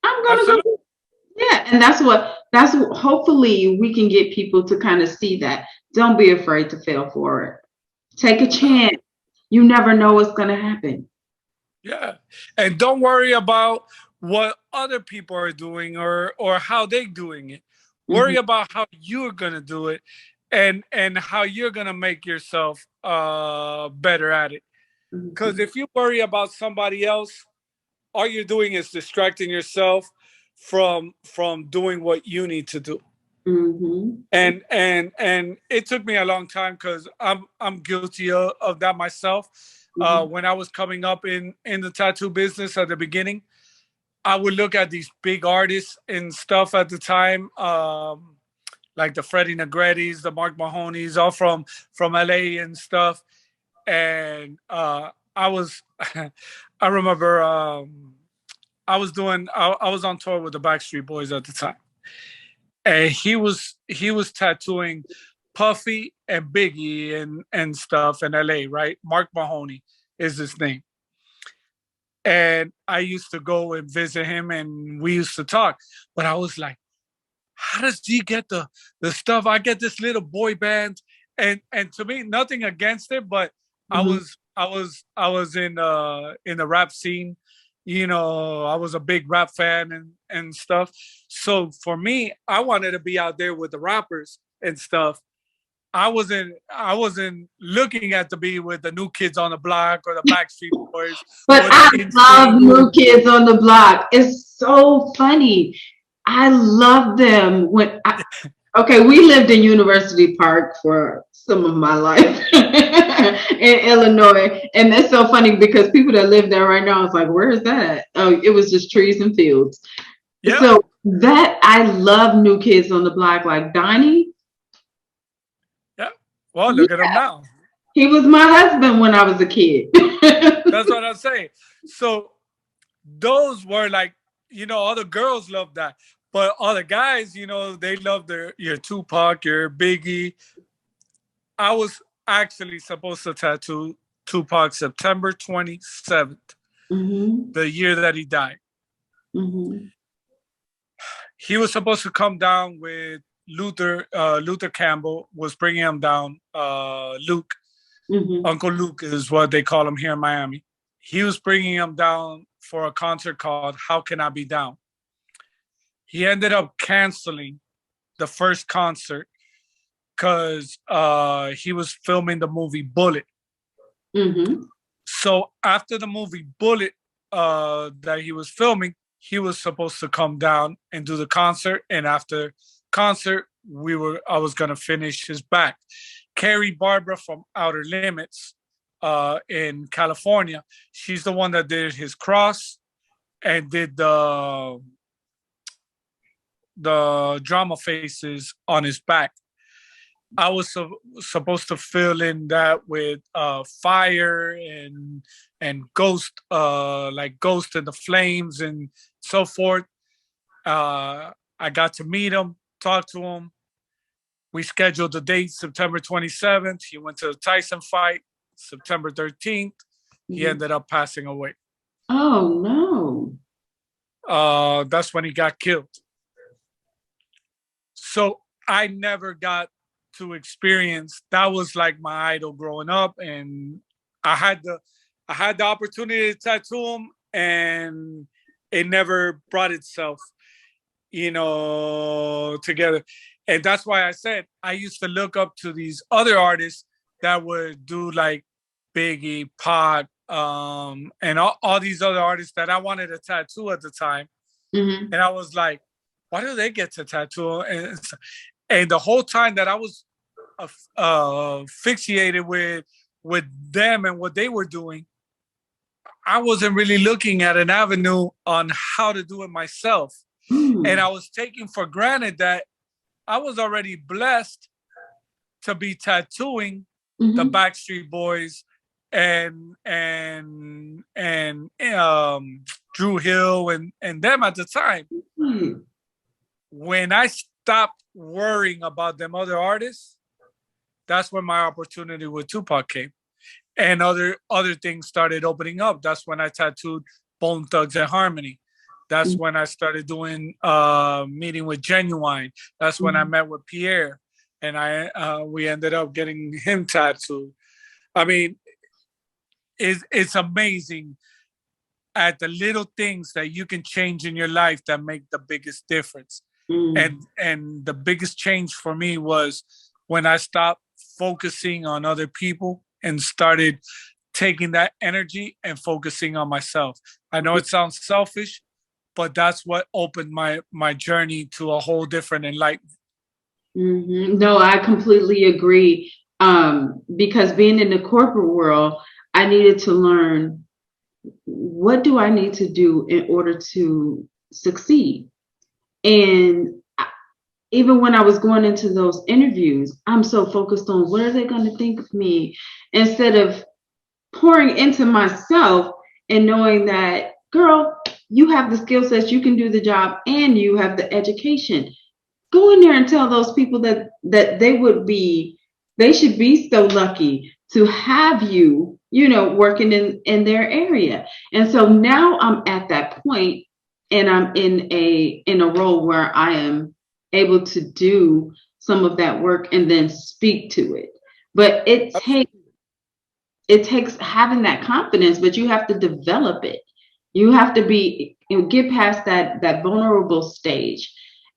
I'm going to Absolutely. go. Yeah, and that's what hopefully we can get people to kind of see that. Don't be afraid to fail forward. Take a chance. You never know what's going to happen. Yeah. And don't worry about what other people are doing or how they're doing it. Mhm, Worry about how you're gonna do it and how you're gonna make yourself better at it. Because mhm. if you worry about somebody else, all you're doing is distracting yourself from doing what you need to do. Mm-hmm. And it took me a long time because I'm guilty of that myself. Mm-hmm. When I was coming up in the tattoo business at the beginning, I would look at these big artists and stuff at the time, like the Freddie Negretti's, the Mark Mahoney's, all from LA and stuff. And I was, I remember I was on tour with the Backstreet Boys at the time, and he was tattooing Puffy and Biggie and stuff in LA, right? Mark Mahoney is his name. And I used to go and visit him and we used to talk. But I was like, how does he get the stuff? I get this little boy band. And to me, nothing against it, but Mm-hmm. I was in the rap scene. You know, I was a big rap fan and stuff. So for me, I wanted to be out there with the rappers and stuff. I wasn't looking at to be with the New Kids on the Block or the Backstreet Boys But or the I love NSYNC. New Kids on the Block. It's so funny. I love them. Okay, we lived in University Park for some of my life in Illinois, and that's so funny because people that live there right now, it's like, where is that? Oh, it was just trees and fields. Yeah, So that I love New Kids on the Block, like Donnie. yeah. Well, look at them Yeah, now. he was my husband when I was a kid. That's what I'm saying. So those were like, all the girls love that. But all the guys, they love your Tupac, your Biggie. I was actually supposed to tattoo Tupac September 27th, Hmm. the year that he died. Hmm. He was supposed to come down with Luther Campbell was bringing him down. Luke, Hmm. Uncle Luke is what they call him here in Miami. He was bringing him down for a concert called How Can I Be Down. He ended up canceling the first concert because he was filming the movie Bullet. Hmm. So after the movie Bullet that he was filming, he was supposed to come down and do the concert. And after concert, I was gonna finish his back. Carrie Barbara from Outer Limits in California, she's the one that did his cross and did the drama faces on his back. I was supposed to fill in that with fire and ghost, like Ghost in the Flames and so forth. I got to meet him, talk to him. We scheduled the date September 27th. He went to the Tyson fight September 13th. He Hmm. ended up passing away. Oh no. That's when he got killed. So I never got to experience that. Was like my idol growing up, and I had the I had the opportunity to tattoo him, and it never brought itself, together. And that's why I said I used to look up to these other artists that would do like Biggie, Pac, and all these other artists that I wanted a tattoo at the time. Hmm. And I was like, why do they get to tattoo? And the whole time that I was fixated with them and what they were doing, I wasn't really looking at an avenue on how to do it myself. And Hmm. I was taking for granted that I was already blessed to be tattooing the Hmm. Backstreet Boys and Drew Hill and them at the time. Hmm. When I stopped worrying about them other artists, that's when my opportunity with Tupac came, and other things started opening up. That's when I tattooed Bone Thugs and Harmony. That's when I started doing meeting with Genuine. That's when I Hmm. met with Pierre, and we ended up getting him tattooed. I mean, it's amazing at the little things that you can change in your life that make the biggest difference. Hmm. And the biggest change for me was when I stopped focusing on other people and started taking that energy and focusing on myself. I know it sounds selfish, but that's what opened my journey to a whole different enlightenment. No, I completely agree. Because being in the corporate world, I needed to learn, what do I need to do in order to succeed? And even when I was going into those interviews, I'm so focused on what are they going to think of me, instead of pouring into myself and knowing that, girl, you have the skill sets, you can do the job, and you have the education. Go in there and tell those people that they should be so lucky to have you, working in their area. And so now I'm at that point, and I'm in a role where I am able to do some of that work and then speak to it. But it takes having that confidence, but you have to develop it. You have to get past that vulnerable stage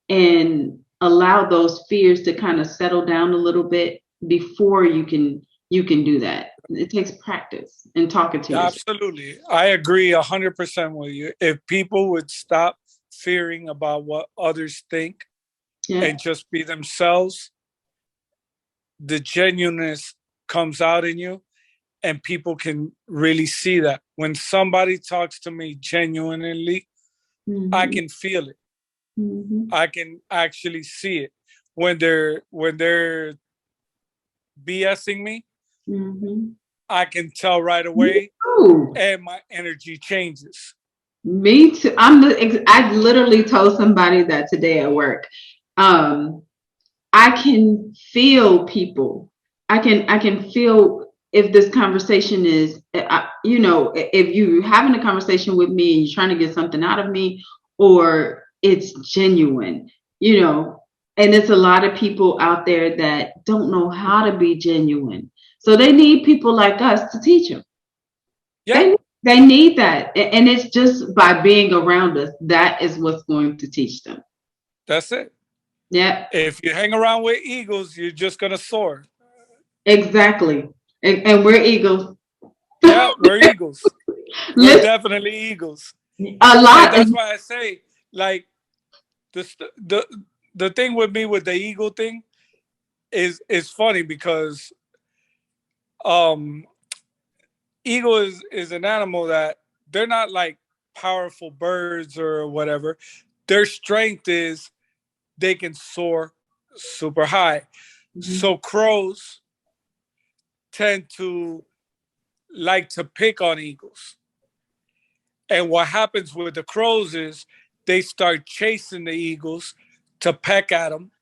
and allow those fears to kind of settle down a little bit before you can do that. It takes practice and talking to yourself. Absolutely. I agree 100% with you. If people would stop fearing about what others think Yeah. and just be themselves, the genuineness comes out in you, and people can really see that. When somebody talks to me genuinely, I Mm-hmm. can feel it. Mm-hmm. I can actually see it. When they're BSing me, Mm-hmm. I can tell right Me away, too. and my energy changes. Me too. I literally told somebody that today at work. Um, I can feel people. I can feel if this conversation is, if you having a conversation with me and you're trying to get something out of me, or it's genuine, you know. And it's a lot of people out there that don't know how to be genuine, so they need people like us to teach them. Yeah, They need that, and it's just by being around us that is what's going to teach them. that's it. Yeah. If you hang around with eagles, you're just gonna soar. Exactly. And we're eagles. Yeah, we're eagles. We're Listen, definitely eagles. a And lot. that's why I say, like, the the thing with me with the eagle thing is funny because um eagle is an animal that they're not like powerful birds or whatever. Their strength is they can soar super high. Mhm. So crows tend to like to pick on eagles. And what happens with the crows is they start chasing the eagles to peck at them,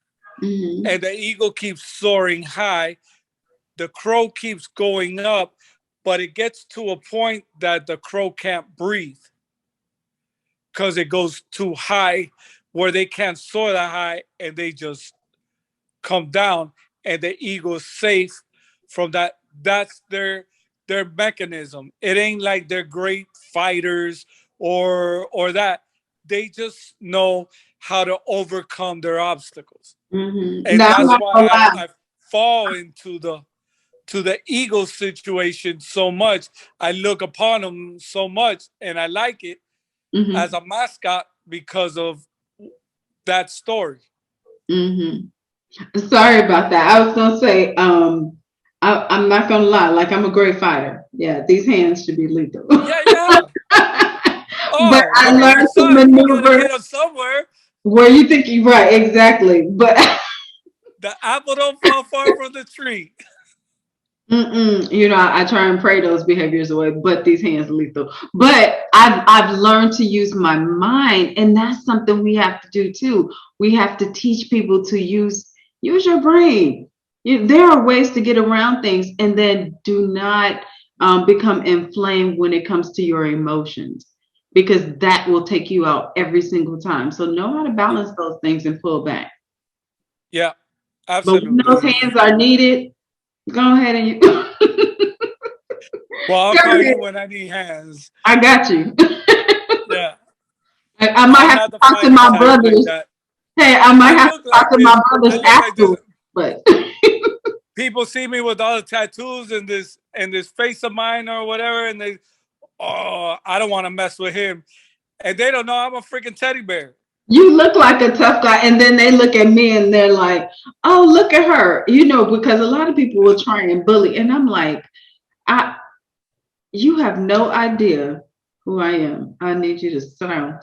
Mhm. and the eagle keeps soaring high. The crow keeps going up, but it gets to a point that the crow can't breathe because it goes too high where they can't soar that high, and they just come down, and the eagle is safe from that. That's their mechanism. It ain't like they're great fighters or that. They just know how to overcome their obstacles. Mhm. And Now I'm that's not why gonna lie. I fall into the eagle situation so much. I look upon them so much, and I like it as Mhm. a mascot because of that story. Mhm. Sorry about that. I was gonna say, I'm not gonna lie. Like, I'm a great fighter. Yeah, these hands should be lethal. Yeah, yeah. But Oh, I look at your learned to son. You gotta maneuver hit him somewhere. where you think you're right. Exactly. But The apple don't fall far from the tree. I try and pray those behaviors away, but these hands are lethal. But I've learned to use my mind, and that's something we have to do too. We have to teach people to use your brain. There are ways to get around things, and then do not become inflamed when it comes to your emotions, because that will take you out every single time. So know how to balance those things and pull back. Yeah, But when those absolutely. hands are needed, go ahead and Well, I'll go call ahead. you when I need hands. I got you. Yeah, I might I'm have not to the talk to fighter my type like brothers. that. Hey, I might I have to look talk like to my this. I brothers look like this. afterwards. But People see me with all the tattoos and this face of mine or whatever, and I don't want to mess with him, and they don't know I'm a freaking teddy bear. You look like a tough guy, and then they look at me and they're like, "Oh, look at her," because a lot of people will try and bully, and I'm like, "I, you have no idea who I am. I need you to sit down."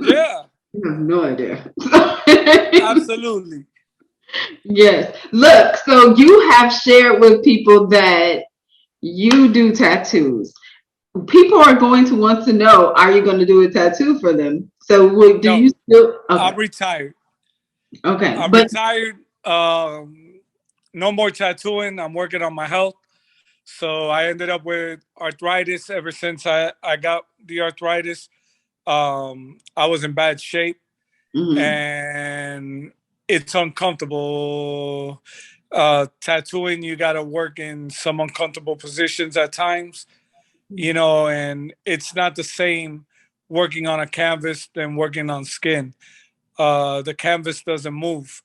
Yeah, You have no idea. absolutely. Yes. Look, so you have shared with people that you do tattoos. People are going to want to know, are you going to do a tattoo for them? So do No, you still I'm okay. retired. Okay. I'm But retired. No more tattooing. I'm working on my health. So I ended up with arthritis ever since I got the arthritis. I was in bad shape mhm, and it's uncomfortable. Tattooing, you got to work in some uncomfortable positions at times, and it's not the same working on a canvas than working on skin. The canvas doesn't move.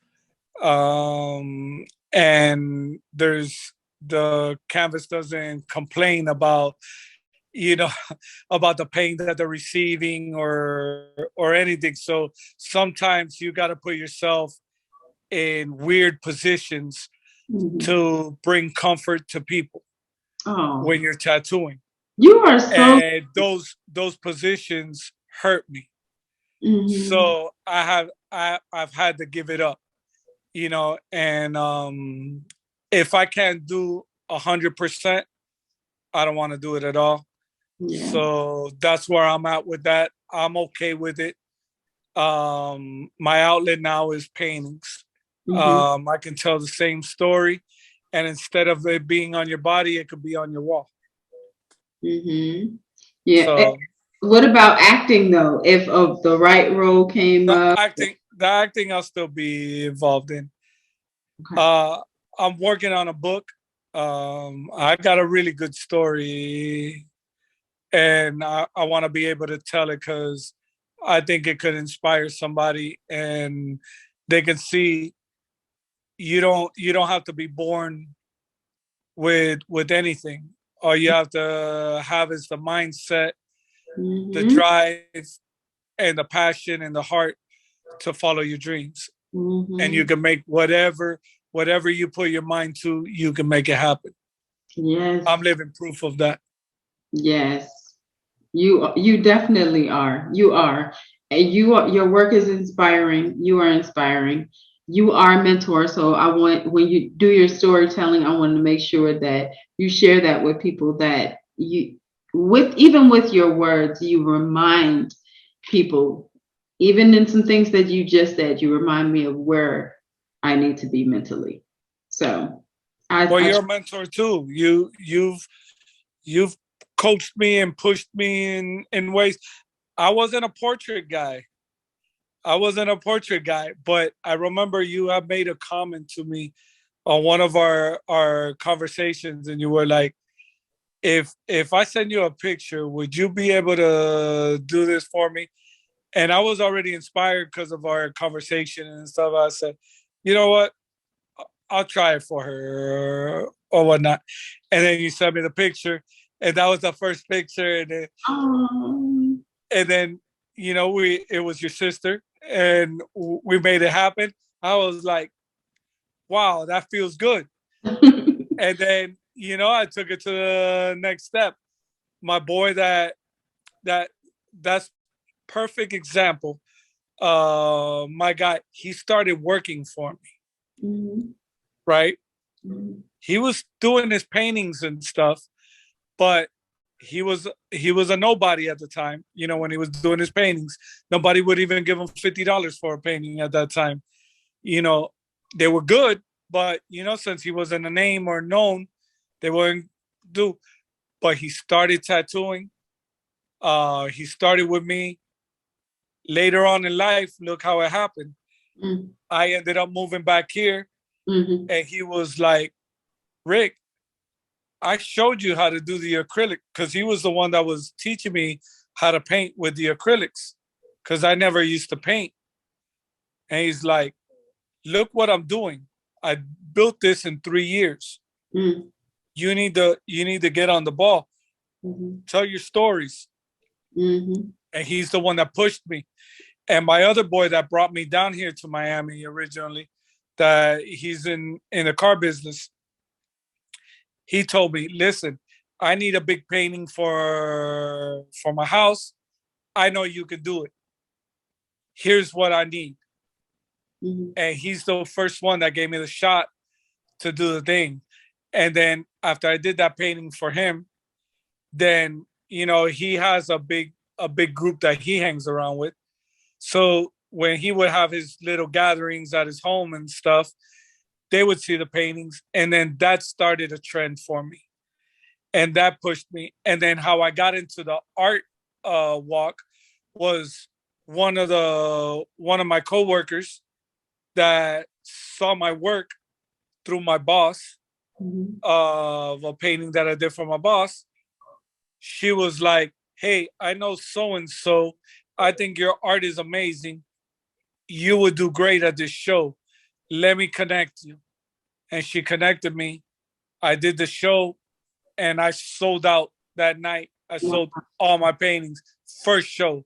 And the canvas doesn't complain about you know about the pain that they're receiving or anything. So sometimes you got to put yourself in weird positions mhm. to bring comfort to people Oh, when you're tattooing, you are so and those positions hurt me. mhm, So I've had to give it up, and if I can't do 100%, I don't want to do it at all. yeah. So that's where I'm at with that. I'm okay with it. My outlet now is paintings. Mhm, I can tell the same story, and instead of it being on your body, it could be on your wall. mhm. Yeah. So What about acting though? If of the right role came up. the acting, I'll still be involved in. Okay. Uh, I'm working on a book. I got a really good story, and I want to be able to tell it because I think it could inspire somebody, and they can see you don't have to be born with anything. All you have to have is the mindset, the Mhm, drive, and the passion and the heart to follow your dreams. And you mhm. can make whatever you put your mind to, you can make it happen. Yes. I'm living proof of that. Yes. You definitely are. You are. And your work is inspiring. You are inspiring. You are a mentor. So I want when you do your storytelling, I want to make sure that you share that with people that you with even with your words, you remind people, even in some things that you just said, you remind me of where I need to be mentally. So Well, I you're a mentor too. You've coached me and pushed me in ways. I wasn't a portrait guy. But I remember you have made a comment to me on one of our conversations, and you were like, if I send you a picture, would you be able to do this for me? And I was already inspired because of our conversation and stuff. I said, you know what? I'll try it for her or whatnot. And then you sent me the picture, and that was the first picture. um, And then we it was your sister, and we made it happen. I was like, wow, that feels good. And then I took it to the next step. My boy, that that's perfect example. My guy, he started working for me, mhm, right? mhm, He was doing his paintings and stuff, but he was a nobody at the time. When he was doing his paintings, nobody would even give him $50 for a painting at that time. You know, they were good, but since he wasn't a name or known, they wouldn't do. But he started tattooing. He started with me. Later on in life, look how it happened. mhm, I ended up moving back here, mhm. and he was like, Rick, I showed you how to do the acrylic, because he was the one that was teaching me how to paint with the acrylics, because I never used to paint. And he's like, look what I'm doing. I built this in 3 years. Mm, You need to get on the ball. mhm, Tell your stories. mhm, And he's the one that pushed me. And my other boy that brought me down here to Miami originally, that he's in the car business, he told me, listen, I need a big painting for my house. I know you can do it. Here's what I need. Mhm. And he's the first one that gave me the shot to do the thing. And then after I did that painting for him, then he has a big group that he hangs around with. So when he would have his little gatherings at his home and stuff, they would see the paintings, and then that started a trend for me, and that pushed me. And then how I got into the art walk was one of my coworkers that saw my work through my boss Mhm. of a painting that I did for my boss. She was like, hey, I know so and so. I think your art is amazing. You would do great at this show. Let me connect you. And she connected me. I did the show and I sold out that night. I Wow. sold all my paintings. First show.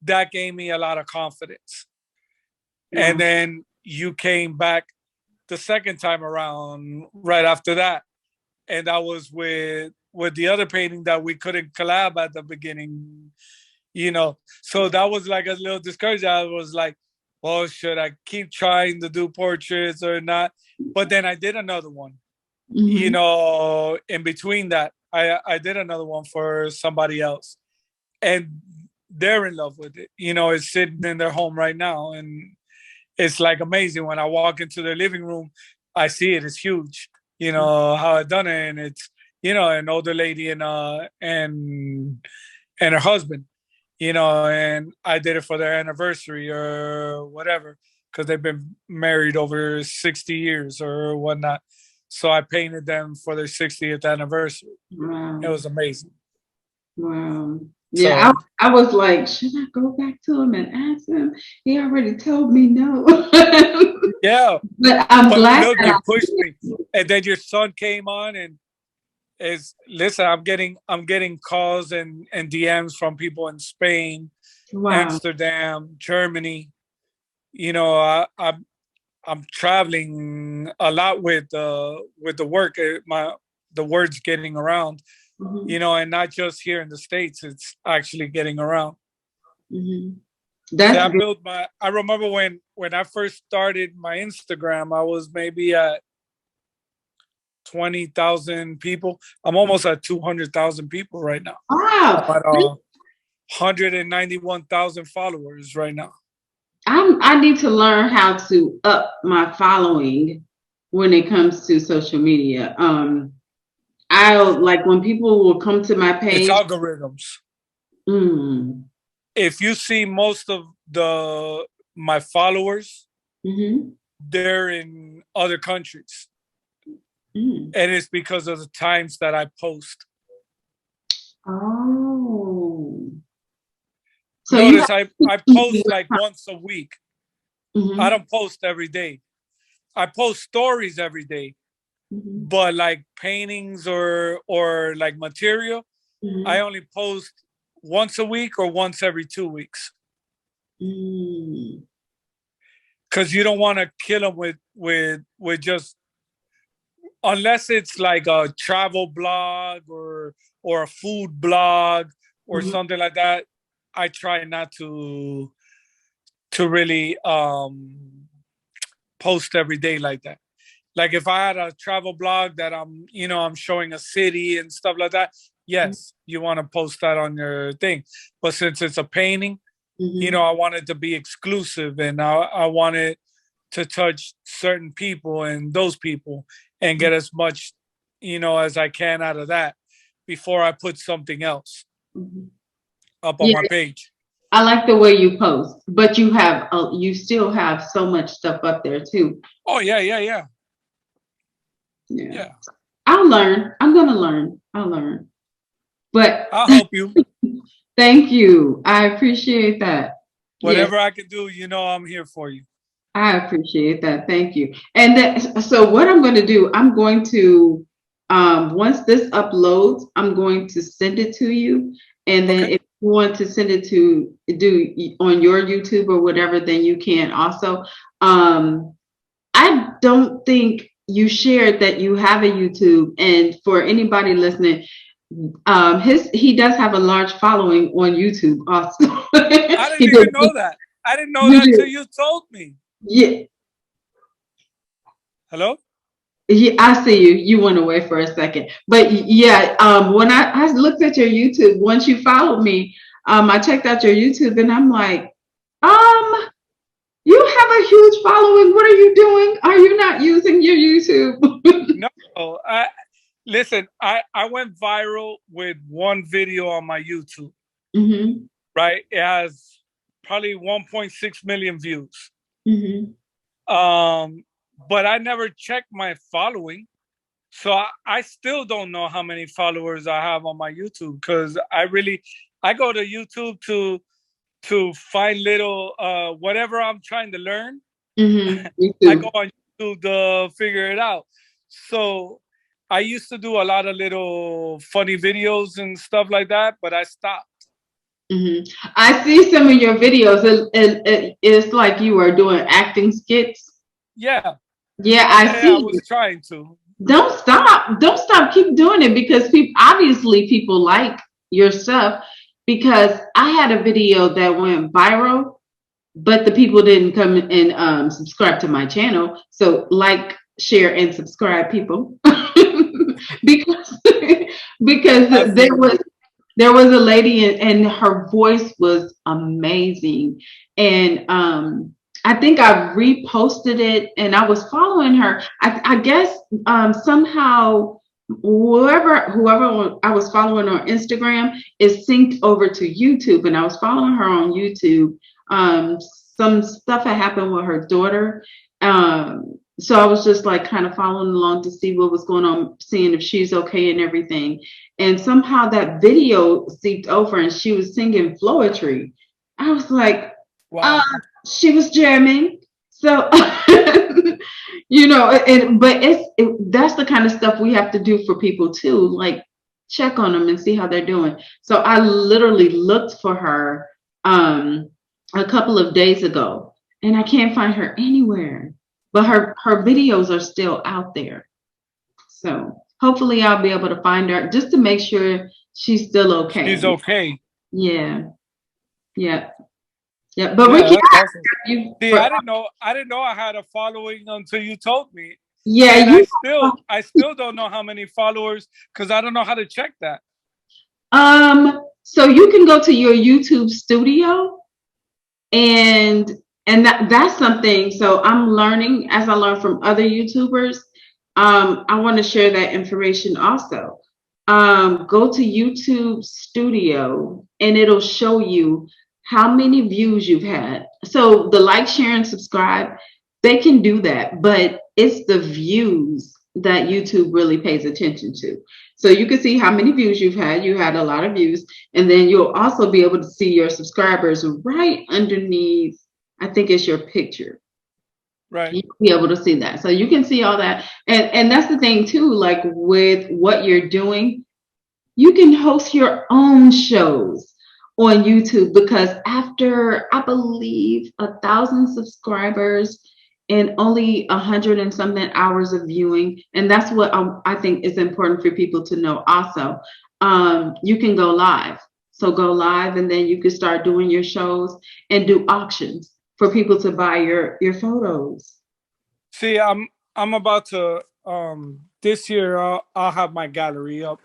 That gave me a lot of confidence. And Wow. then you came back the second time around right after that. And that was with the other painting that we couldn't collab at the beginning. So that was like a little discouraging. I was like, well, should I keep trying to do portraits or not? But then I did another one, Mhm. in between that. I did another one for somebody else, and they're in love with it. It's sitting in their home right now, and it's like amazing. When I walk into their living room, I see it. It's huge. How I done it, and it's an older lady and her husband. And I did it for their anniversary or whatever, because they've been married over 60 years or whatnot. So I painted them for their 60th anniversary. It Wow. was amazing. Wow. Yeah, So I was like, should I go back to him and ask him? He already told me no. yeah, But I'm but glad look, that you I pushed me, did. and then your son came on, and is listen. I'm getting calls and DMs from people in Spain, Wow. Amsterdam, Germany. I'm traveling a lot with the work. The word's getting around, Mhm. and not just here in the States. It's actually getting around. Mhm. See, That's good. I remember when I first started my Instagram, I was maybe at 20,000 people. I'm almost at 200,000 people right now. Wow. I'm at 191,000 followers right now. I need to learn how to up my following when it comes to social media. I'll like when people will come to my It's page. algorithms. Mm, If you see most of the my followers, hmm they're in other countries, mm. and it's because of the times that I post. Oh, so you Notice have I to choose post like your once a week. I time. don't post every day. I post stories every day, Hmm. but like paintings or like material, I Hmm. only post once a week or once every 2 weeks, Mm. because you don't want to kill them with just, unless it's like a travel blog or a food blog or Mhm. something like that. I try not to really post every day like that. Like if I had a travel blog that I'm showing a city and stuff like that, yes, you want to post that on your thing. But since it's a painting, Mhm. I want it to be exclusive, and I want it to touch certain people and those people and get as much, as I can out of that before I put something else Mhm. up on Yeah, my page. I like the way you post, but you still have so much stuff up there too. Oh yeah, yeah, yeah, Yeah, yeah. I'll learn. I'm gonna learn. I'll learn. But I'll help you. thank you. I appreciate that. Yes, Whatever I can do, I'm here for you. I appreciate that. Thank you. And so what I'm going to do, I'm going to once this uploads, I'm going to send it to you. And then Okay. if want to send it to do on your YouTube or whatever, then you can also. Um, I don't think you shared that you have a YouTube, and for anybody listening, he does have a large following on YouTube also. I didn't He even did. know that. I didn't know You that till do. you told me. Yeah. Hello? Yeah, I see you. You went away for a second, but yeah, when I looked at your YouTube, once you followed me, I checked out your YouTube, and I'm like, um, you have a huge following. What are you doing? Are you not using your YouTube? No. Listen, I went viral with one video on my YouTube, Hmm. right? It has probably 1.6 million views. Hmm. Um, but I never checked my following. So I still don't know how many followers I have on my YouTube because I go to YouTube to find little whatever I'm trying to learn. Me I go too. on YouTube to figure it out. So I used to do a lot of little funny videos and stuff like that, but I stopped. Hmm. I see some of your videos. It's like you are doing acting skits. Yeah, Yeah, I yeah, I see. was trying to. Don't stop. Don't stop. Keep doing it because people like your stuff. Because I had a video that went viral, but the people didn't come and subscribe to my channel. So like, share, and subscribe, people, because I because feel you. there was a lady, and her voice was amazing. And I think I reposted it, and I was following her. I guess somehow whoever I was following on Instagram is synced over to YouTube, and I was following her on YouTube. Some stuff had happened with her daughter. So I was just like kind of following along to see what was going on, seeing if she's okay and everything. And somehow that video seeped over, and she was singing Floetry. I was like, uh, Wow. she was jamming. So, but that's the kind of stuff we have to do for people too. Like, check on them and see how they're doing. So I literally looked for her um, a couple of days ago, and I can't find her anywhere. But her videos are still out there. So hopefully I'll be able to find her just to make sure she's still okay. She's okay. Yeah, yeah, yeah. But Yeah, Ricky, that's awesome. you See, for I didn't know I had a following until you told me. yeah, And you I still don't know how many followers because I don't know how to check that. so you can go to your YouTube studio, and that's something. So I'm learning as I learn from other YouTubers. I want to share that information also. Go to YouTube Studio, and it'll show you how many views you've had. So the like, share, and subscribe, they can do that, but it's the views that YouTube really pays attention to. So you can see how many views you've had. You had a lot of views, and then you'll also be able to see your subscribers right underneath. I think it's your picture. Right. You'll be able to see that. So you can see all that. And that's the thing too, like with what you're doing, you can host your own shows on YouTube, because after, I believe, 1,000 subscribers and only 100 and something hours of viewing, and that's what I think is important for people to know also. You can go live. So go live, and then you can start doing your shows and do auctions for people to buy your photos. See, I'm about to this year I'll have my gallery up.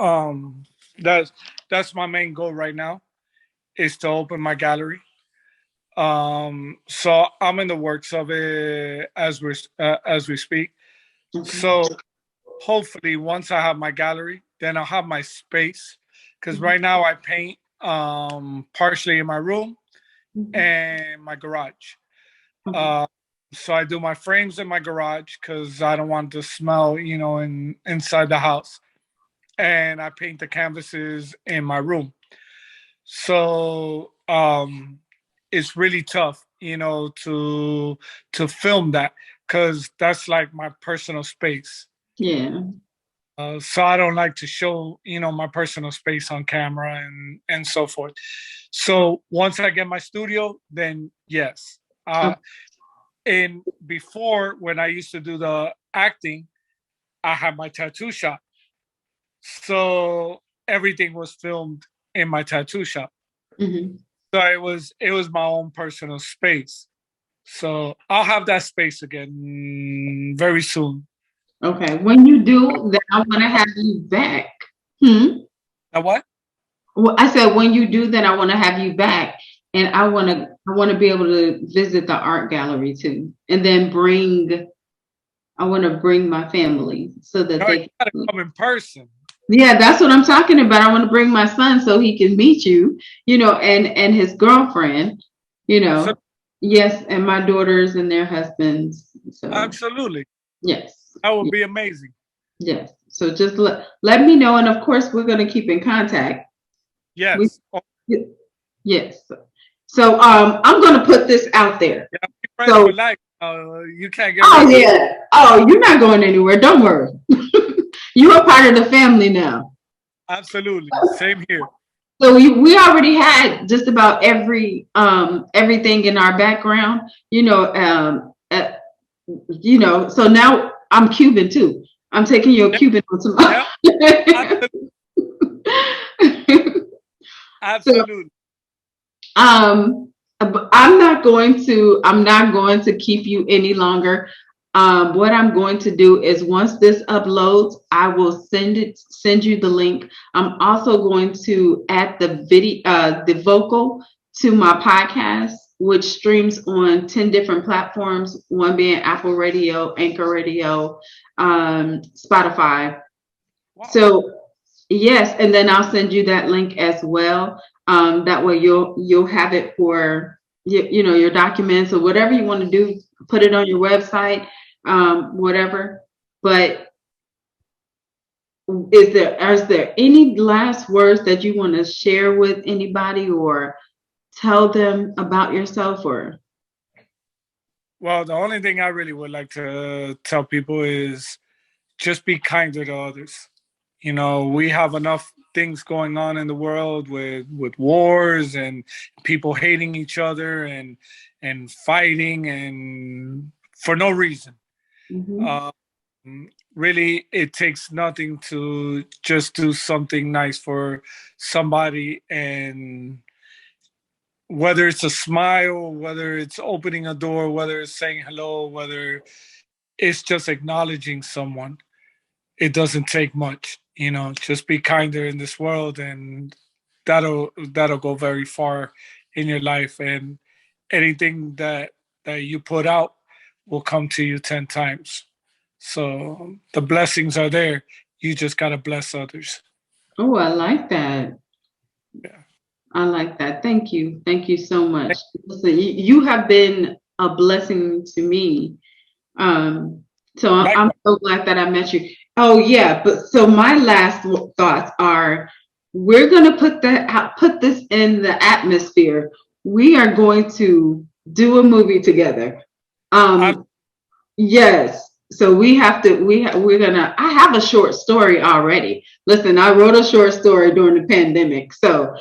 Um that's that's my main goal right now is to open my gallery. So I'm in the works of it as we speak. Okay. So hopefully once I have my gallery, then I'll have my space cuz Mhm. right now I paint partially in my room Mhm. and my garage. Okay. Uh, so I do my frames in my garage because I don't want the smell, inside the house. And I paint the canvases in my room. So it's really tough, to film that because that's like my personal space. Yeah. So I don't like to show, my personal space on camera and so forth. So once I get my studio, then yes. Oh, And before, when I used to do the acting, I had my tattoo shop. So everything was filmed in my tattoo shop. mhm. So it was my own personal space. So I'll have that space again very soon. Okay. When you do, then I want to have you back. Hmm? Now what? Well, I said when you do, then I want to have you back, and I want to be able to visit the art gallery too, and then I want to bring my family so that No, you they. gotta come in person. Yeah, that's what I'm talking about. I want to bring my son so he can meet you, and his girlfriend, you Absolutely. know. Yes, and my daughters and their husbands. So Absolutely. yes, That would be amazing. yes. So just let me know, and of course we're going to keep in contact. We Yes. Oh, yes. So I'm going to put this out there. yeah, be friends So for life. You can't get oh rid of me. yeah, oh you're not going anywhere. Don't worry. You're a part of the family now. Absolutely. Same here. So we already had just about everything in our background, so now I'm Cuban too. I'm taking your Yeah, Cuban onto my yeah, so absolutely. I'm not going to keep you any longer. What I'm going to do is once this uploads, I will send you the link. I'm also going to add the vocal to my podcast, which streams on 10 different platforms, one being Apple Radio, Anchor Radio, Spotify. Wow. So yes, and then I'll send you that link as well. That way you'll have it for your documents or whatever you want to do. Put it on your website, whatever. But is there any last words that you want to share with anybody or tell them about yourself or? Well, the only thing I really would like to tell people is just be kinder to others. We have enough things going on in the world with wars and people hating each other and fighting and for no reason. Mhm. Um, Really, it takes nothing to just do something nice for somebody, and whether it's a smile, whether it's opening a door, whether it's saying hello, whether it's just acknowledging someone, it doesn't take much. Just be kinder in this world, and that'll go very far in your life, and anything that you put out will come to you 10 times. So the blessings are there. You just got to bless others. Oh, I like that. Yeah. I like that. Thank you. Thank you so much. Listen, you have been a blessing to me. So I'm Likewise. so glad that I met you. Oh yeah, but so my last thoughts are we're going to put this in the atmosphere. We are going to do a movie together. I, Um yes. So we're going to I have a short story already. Listen, I wrote a short story during the pandemic. So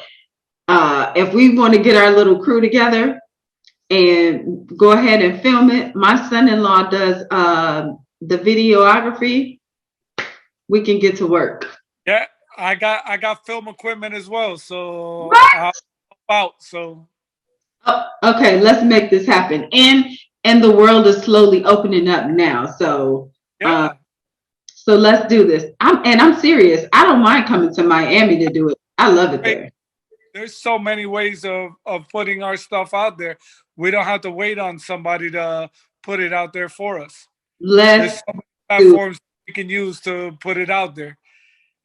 if we want to get our little crew together and go ahead and film it, my son-in-law does the videography. We can get to work. yeah, I got film equipment as well, so What? I'll help out. So Oh, okay, let's make this happen. And the world is slowly opening up now. Uh, yeah, so let's do this. I'm serious. I don't mind coming to Miami to do it. I love it hey, there. there's so many ways of putting our stuff out there. We don't have to wait on somebody to put it out there for us. There's Let's so many do platforms we can use to put it out there.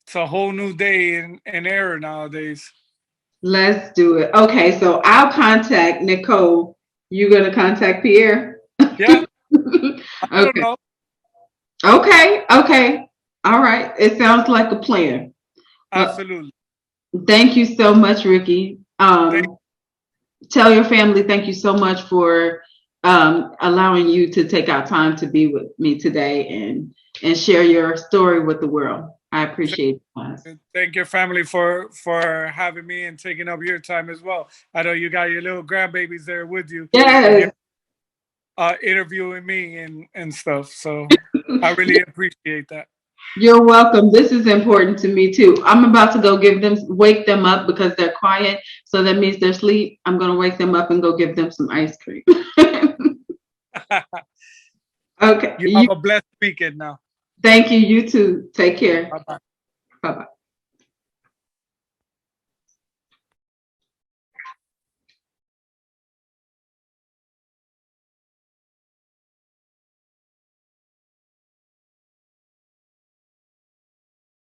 It's a whole new day in era nowadays. let's do it. Okay, so I'll contact Nicole. You're gonna contact Pierre. Yeah, I don't Okay. know. Okay. Okay. All right. It sounds like a plan. Well, Absolutely. thank you so much, Ricky. Thank, Tell your family thank you so much for allowing you to take out time to be with me today and share your story with the world. I appreciate that. Thank your family for having me and taking up your time as well. I know you got your little grandbabies there with you, and Yes. you're interviewing me and stuff. So I really appreciate that. You're welcome. This is important to me too. I'm about to go wake them up because they're quiet. So that means they're asleep. I'm going to wake them up and go give them some ice cream. Okay. You have a blessed weekend now. Thank you. You too. Take care. Bye bye. Bye bye.